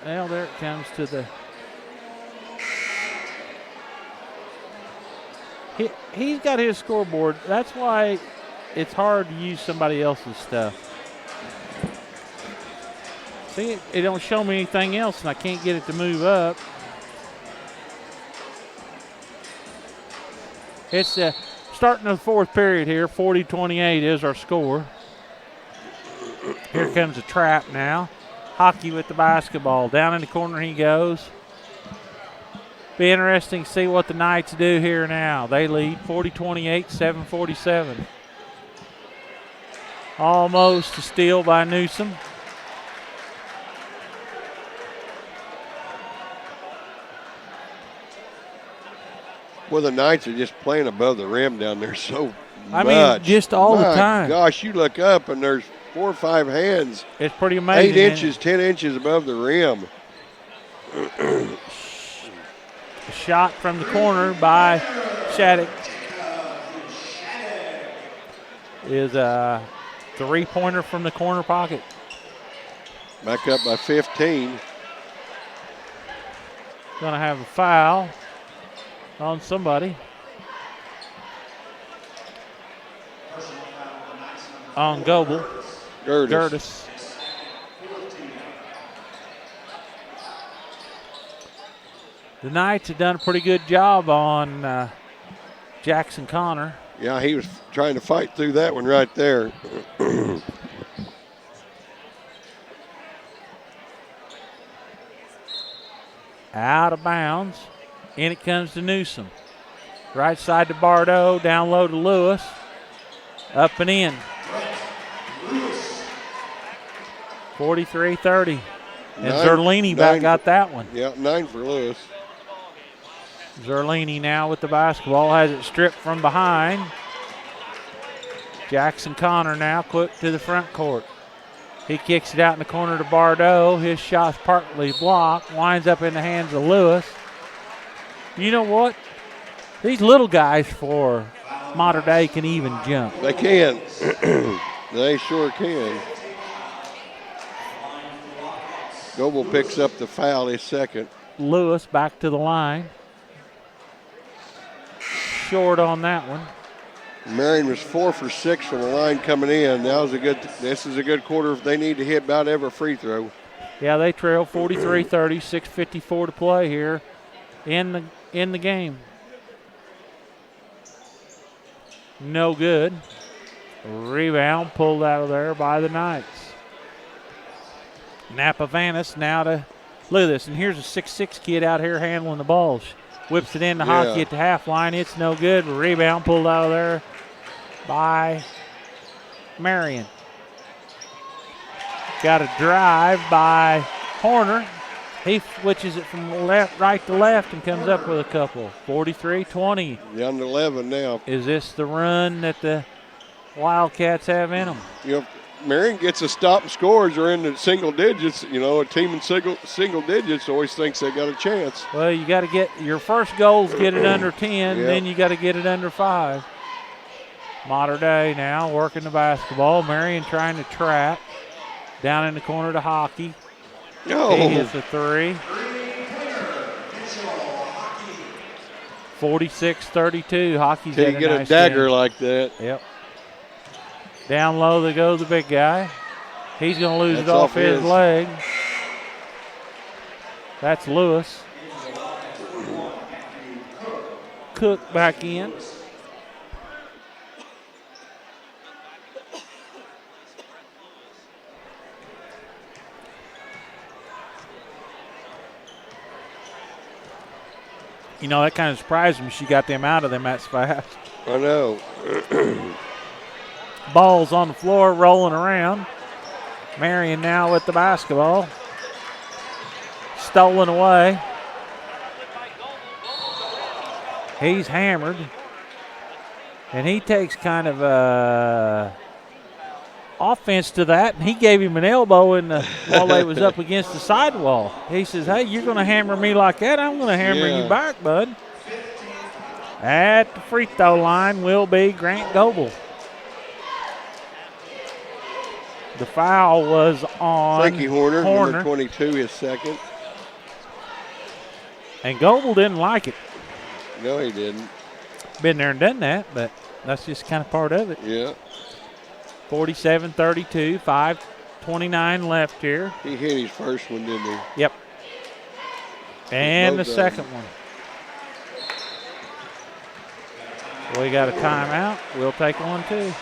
Well, there it comes to the. He's got his scoreboard. That's why it's hard to use somebody else's stuff. See, it don't show me anything else, and I can't get it to move up. It's starting the fourth period here. 40-28 is our score. Here comes a trap now. Hockey with the basketball. Down in the corner he goes. Be interesting to see what the Knights do here now. They lead 40-28, 7:47. Almost a steal by Newsom. Well, the Knights are just playing above the rim down there so I much. mean, just all the time. Gosh, you look up and there's 4 or 5 hands. It's pretty amazing. 8 inches, 10 inches above the rim. A shot from the corner by Shattuck is a three-pointer from the corner pocket. Back up by 15. Going to have a foul on somebody. On Goebel. Gertis. The Knights have done a pretty good job on Jackson Connor. Yeah, he was trying to fight through that one right there. Out of bounds. In it comes to Newsom. Right side to Bardo. Down low to Lewis. Up and in. 43-30. And Zerlini back got that one. Yeah, 9 for Lewis. Zerlini now with the basketball. Has it stripped from behind. Jackson Connor now quick to the front court. He kicks it out in the corner to Bardo. His shot's partly blocked. Winds up in the hands of Lewis. You know what? These little guys for Mater Dei can even jump. They can. They sure can. Goebel picks up the foul, his second. Lewis back to the line. Short on that one. Marion was 4 for 6 from the line coming in. This is a good quarter if they need to hit about every free throw. Yeah, they trail 43-30, 6:54 to play here in the game. No good. Rebound pulled out of there by the Knights. Napavanis now to, look at this, and here's a 6'6" kid out here handling the balls. Whips it into Hockey at the half line. It's no good. Rebound pulled out of there by Marion. Got a drive by Horner. He switches it from right to left and comes up with a couple. 43-20. Down to 11 now. Is this the run that the Wildcats have in them? You know, Marion gets a stop and scores are in the single digits. You know, a team in single digits always thinks they got a chance. Well, you got to get your first goals, get it under 10, then you got to get it under 5. Mater Dei now working the basketball. Marion trying to trap. Down in the corner to Hockey. Oh. He hits a 3. 46-32. Hockey's Till had you a get nice a dagger game. like that. Yep. Down low they go the big guy. He's going to lose it off his leg. That's Lewis. Cook back in. You know, that kind of surprised me. She got them out of them that fast. I know. Ball's on the floor, rolling around. Marion now with the basketball. Stolen away. He's hammered. And he takes kind of offense to that, and he gave him an elbow while they was up against the sidewall. He says, hey, you're going to hammer me like that, I'm going to hammer you back, bud. At the free throw line will be Grant Goebel. The foul was on Frankie Horner, number 22, his second. And Goebel didn't like it. No, he didn't. Been there and done that, but that's just kind of part of it. Yeah. 47-32, 5:29 left here. He hit his first one, didn't he? Yep. And the second one. We got a timeout. We'll take one too.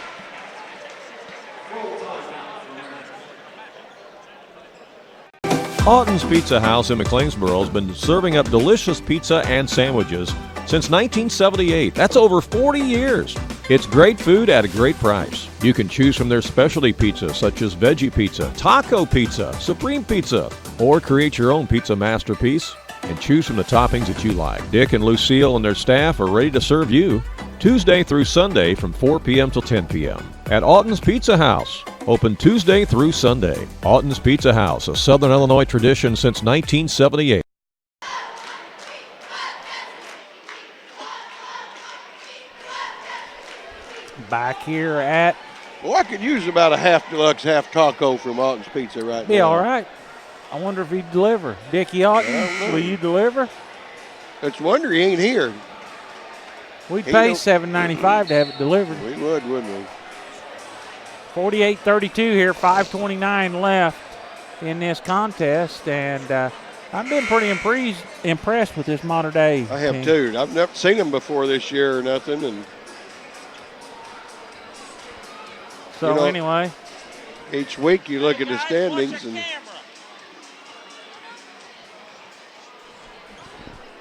Alton's Pizza House in McLeansboro has been serving up delicious pizza and sandwiches since 1978. That's over 40 years. It's great food at a great price. You can choose from their specialty pizzas such as veggie pizza, taco pizza, supreme pizza, or create your own pizza masterpiece and choose from the toppings that you like. Dick and Lucille and their staff are ready to serve you Tuesday through Sunday from 4 p.m. till 10 p.m. at Alton's Pizza House. Open Tuesday through Sunday. Alton's Pizza House, a Southern Illinois tradition since 1978. Back here at... Well, I could use about a half deluxe, half taco from Alton's Pizza right now. Be all right. I wonder if he'd deliver. Dickie Alton, will you deliver? It's a wonder he ain't here. We'd pay $7.95 to have it delivered. We would, wouldn't we? 48-32 here, 5:29 left in this contest, and I've been pretty impressed with this modern day. I have team. too. I've never seen them before this year or nothing, and so anyway, each week you look at the standings and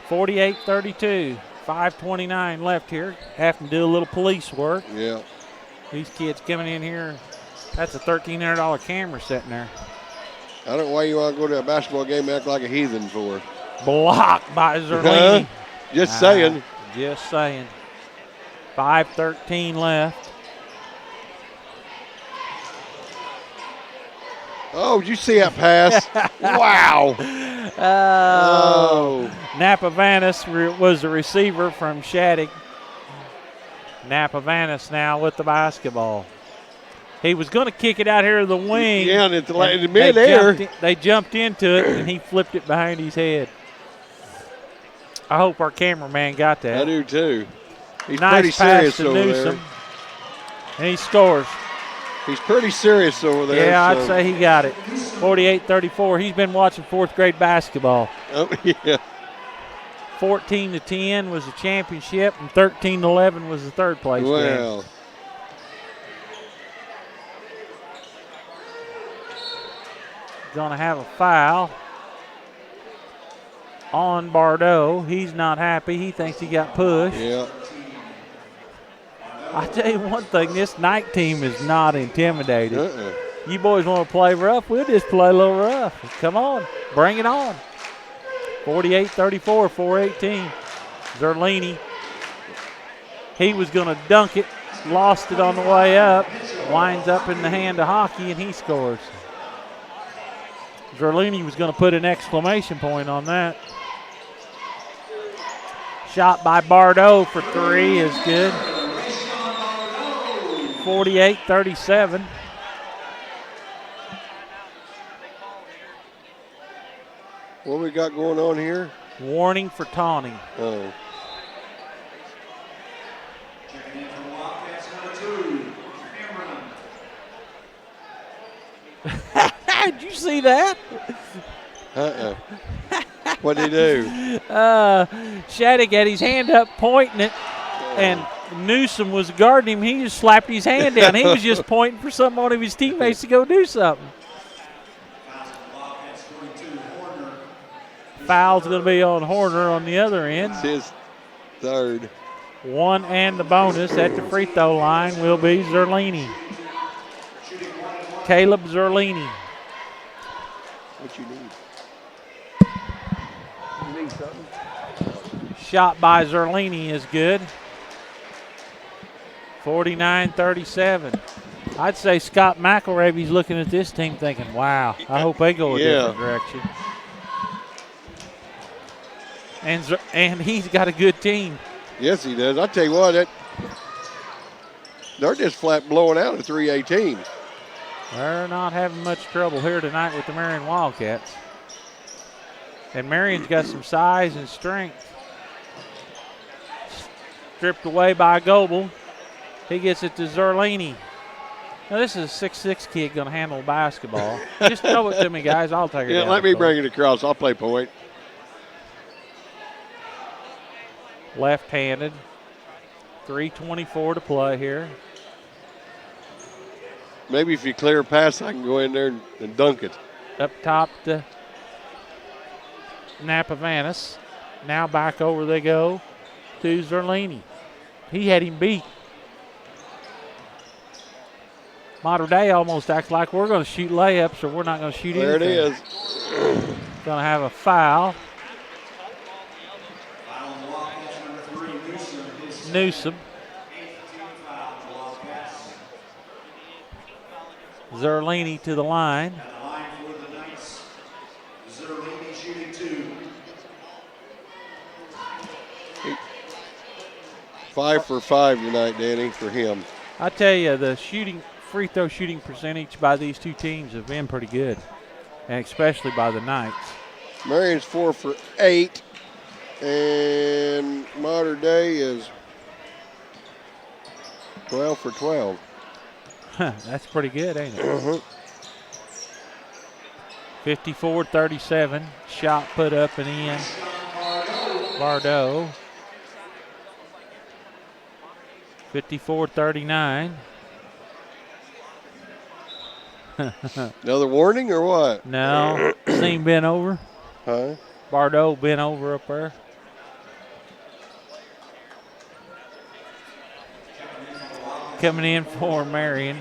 48-32, 5:29 left here. Having to do a little police work. Yeah. These kids coming in here, that's a $1,300 camera sitting there. I don't know why you want to go to a basketball game and act like a heathen for. Blocked by Zerlini. Just saying. Just saying. 5:13 left. Oh, did you see that pass? Wow. Oh. Napa Vanis was the receiver from Shattuck. Napa Vanis now with the basketball. He was going to kick it out here to the wing. Yeah, and in midair. They jumped into it, and he flipped it behind his head. I hope our cameraman got that. I do too. He's nice pretty serious pass to over Newsom, there. and he scores. He's pretty serious over there. Yeah, I'd say he got it. 48-34. He's been watching fourth grade basketball. Oh, yeah. 14-10 was the championship, and 13-11 was the third place Well. game. Going to have a foul on Bardot. He's not happy. He thinks he got pushed. Yeah. I tell you one thing, this Knight team is not intimidated. You boys want to play rough? We'll just play a little rough. Come on, bring it on. 48-34, 4:18. Zerlini, he was going to dunk it, lost it on the way up, winds up in the hand of Hockey, and he scores. Zerlini was going to put an exclamation point on that. Shot by Bardot for three is good. 48-37. What we got going on here? Warning for taunting. Oh. Did you see that? What'd he do? Shattuck had his hand up pointing it, and Newsom was guarding him. He just slapped his hand down. He was just pointing for one of his teammates to go do something. Foul's going to be on Horner on the other end. It's his third. One and the bonus at the free throw line will be Zerlini. Caleb Zerlini. What you need? You need something? Shot by Zerlini is good. 49-37. I'd say Scott McElraby's looking at this team thinking, wow, I hope they go a different direction. And he's got a good team. Yes, he does. I tell you what, they're just flat blowing out a 318. They're not having much trouble here tonight with the Marion Wildcats. And Marion's got some size and strength. Stripped away by Goebel. He gets it to Zerlini. Now, this is a 6'6" kid going to handle basketball. Just throw it to me, guys. I'll take it. Yeah, let me bring it across. I'll play point. Left-handed. 3:24 to play here. Maybe if you clear a pass, I can go in there and dunk it. Up top to Napavanis. Now back over they go to Zerlini. He had him beat. Mater Dei almost acts like we're going to shoot layups or we're not going to shoot anything. There it is. Going to have a foul. Newsom. Zerlini to the line. Zerlini shooting 2. 5 for 5 tonight, Danny, for him. I tell you, the free throw shooting percentage by these two teams have been pretty good, and especially by the Knights. Marion's 4 for 8, and Mater Dei is 12 for 12. That's pretty good, ain't it? 54-37. Shot put up and in. Bardot. 54-39. Another warning or what? No. Seam bent over. Huh? Bardot bent over up there. Coming in for Marion.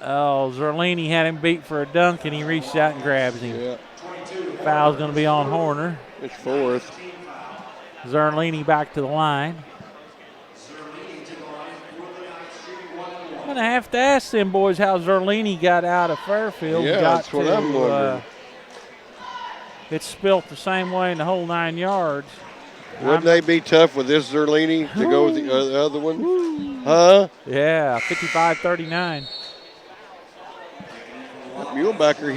Oh, Zerlini had him beat for a dunk, and he reached out and grabs him. Yeah. Foul's going to be on Horner. It's 4th. Zerlini back to the line. I'm going to have to ask them boys how Zerlini got out of Fairfield. Yeah, that's what I'm wondering. It's spilt the same way in the whole 9 yards. Wouldn't they be tough with this Zerlini to go with the other one? Huh? Yeah, 55-39. Mulebacker,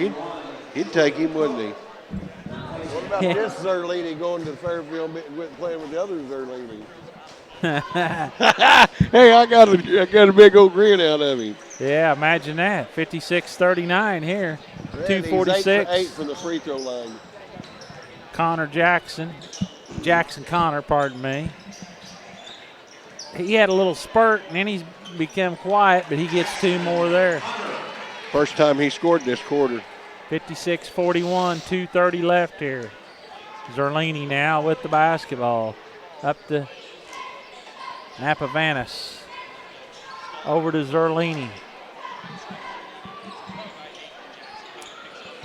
he'd take him, wouldn't he? What about this Zerlini going to Fairfield and playing with the other Zerlini? Hey, I got a big old grin out of him. Yeah, imagine that. 56-39 here. Man, 2:46. He's 8 for 8 from the free throw line. Jackson Connor, pardon me. He had a little spurt, and then he's become quiet, but he gets 2 more there. First time he scored this quarter. 56-41, 2:30 left here. Zerlini now with the basketball. Up to Napavanis. Over to Zerlini.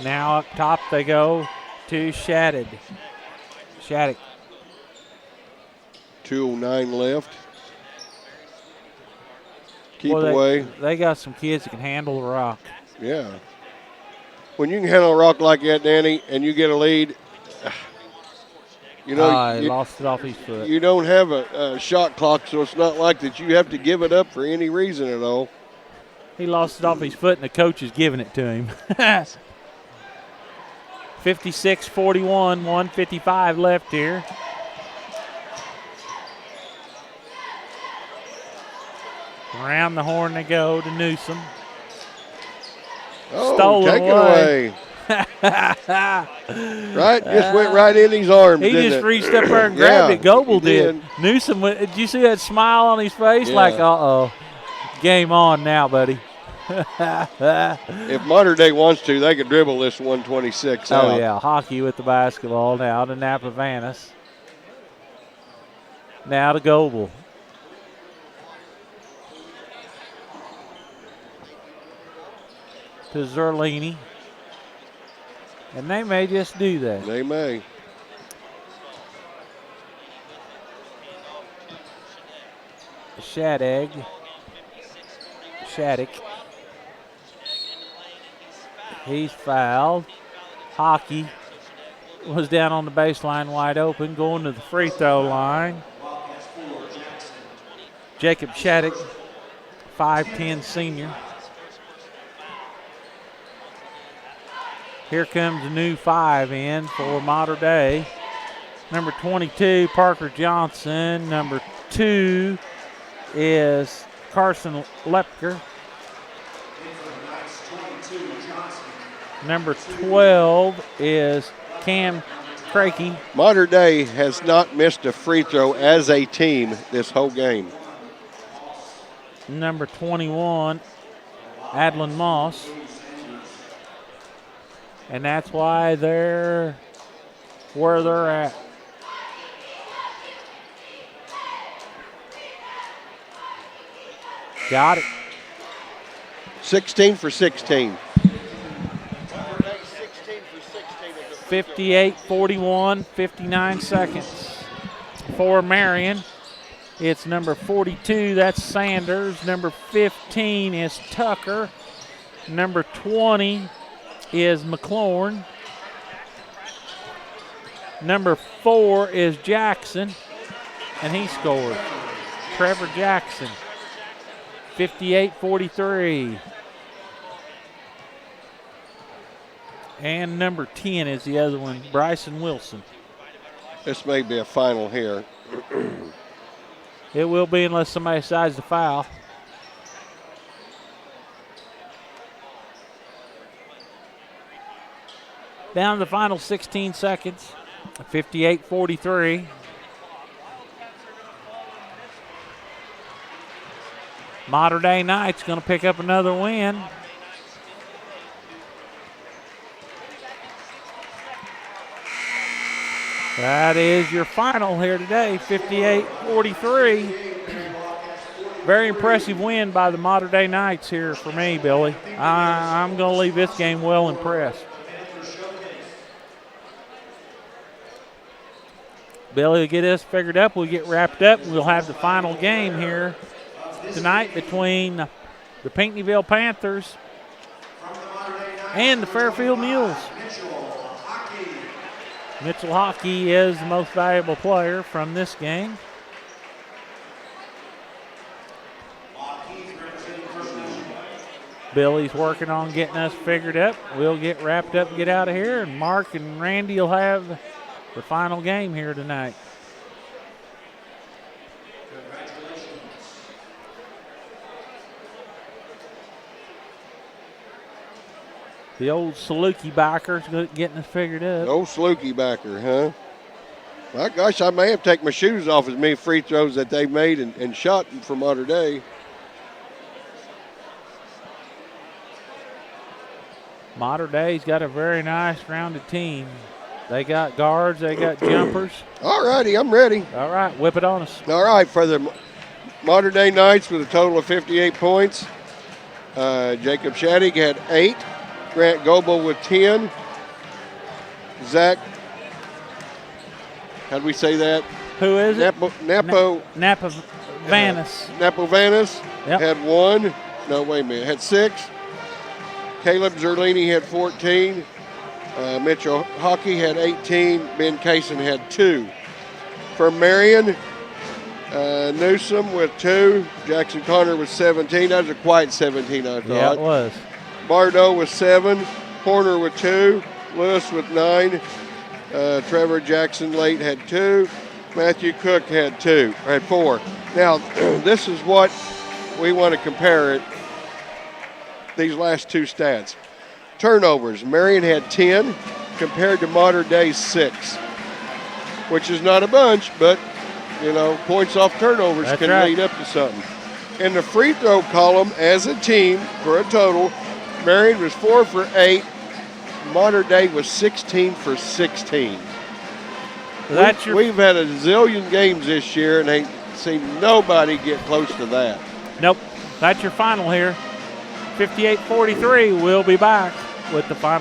Now up top they go to Shattuck. 2:09 left. Keep away. They got some kids that can handle the rock. Yeah. When you can handle a rock like that, Danny, and you get a lead, you know. He lost it off his foot. You don't have a shot clock, so it's not like that you have to give it up for any reason at all. He lost it off his foot, and the coach is giving it to him. 56-41, 1:55 left here. Around the horn they go to Newsom. Oh, Stolen take away. it away. Right? Just went right in his arms, He didn't just it? reached up there and grabbed it. Goebel he did. Newsom, did you see that smile on his face? Yeah. Like, uh-oh, game on now, buddy. If Modern Day wants to, they could dribble this 126 out. Oh, yeah. Hockey with the basketball now to Napavanis. Now to Goebel. To Zerlini. And they may just do that. They may. Shattuck. He's fouled. Hockey was down on the baseline wide open, going to the free throw line. Jacob Shattuck, 5'10" senior. Here comes a new 5 in for Mater Dei. Number 22, Parker Johnson. Number 2 is Carson Lepker. Number 12 is Cam Crakey. Mater Dei has not missed a free throw as a team this whole game. Number 21, Adlin Moss. And that's why they're where they're at. Got it. 16 for 16. 58-41, 59 seconds for Marion. It's number 42, that's Sanders. Number 15 is Tucker. Number 20 is McLaurin. Number 4 is Jackson, and he scored. Trevor Jackson, 58-43. And number 10 is the other one, Bryson Wilson. This may be a final here. It will be unless somebody decides to foul. Down to the final 16 seconds, 58-43. Mater Dei Knights going to pick up another win. That is your final here today, 58-43. Very impressive win by the Mater Dei Knights here for me, Billy. I'm going to leave this game well impressed. Billy will get us figured up. We'll get wrapped up. We'll have the final game here tonight between the Pinckneyville Panthers and the Fairfield Mules. Mitchell Hockey is the most valuable player from this game. Billy's working on getting us figured up. We'll get wrapped up and get out of here, and Mark and Randy will have the final game here tonight. The old Saluki backers getting us figured up. Old Saluki backer, huh? My gosh, I may have taken my shoes off as many free throws that they've made and shot for Mater Dei. Mater Dei's got a very nice rounded team. They got guards, they got jumpers. All righty, I'm ready. All right, whip it on us. All right, for the Mater Dei Knights with a total of 58 points. Jacob Shattuck had 8. Grant Goebel with 10. Zach, how do we say that? Who is it? Napavanis. Napavanis. Yep. Had 1. No, wait a minute. Had 6. Caleb Zerlini had 14. Mitchell Hockey had 18. Ben Kaysen had 2. For Marion, Newsom with 2. Jackson Connor with 17. That was a quiet 17, I thought. Yeah, it was. Bardo with 7. Horner with 2. Lewis with 9. Trevor Jackson late had 2. Matthew Cook had 4. Now, this is what we want to compare it. These last 2 stats. Turnovers. Marion had 10 compared to Mater Dei's 6, which is not a bunch, but, you know, points off turnovers can lead up to something. In the free throw column as a team for a total, Marion was 4 for 8. Mater Dei was 16 for 16. We've had a zillion games this year and ain't seen nobody get close to that. Nope. That's your final here. 58-43. We'll be back with the final.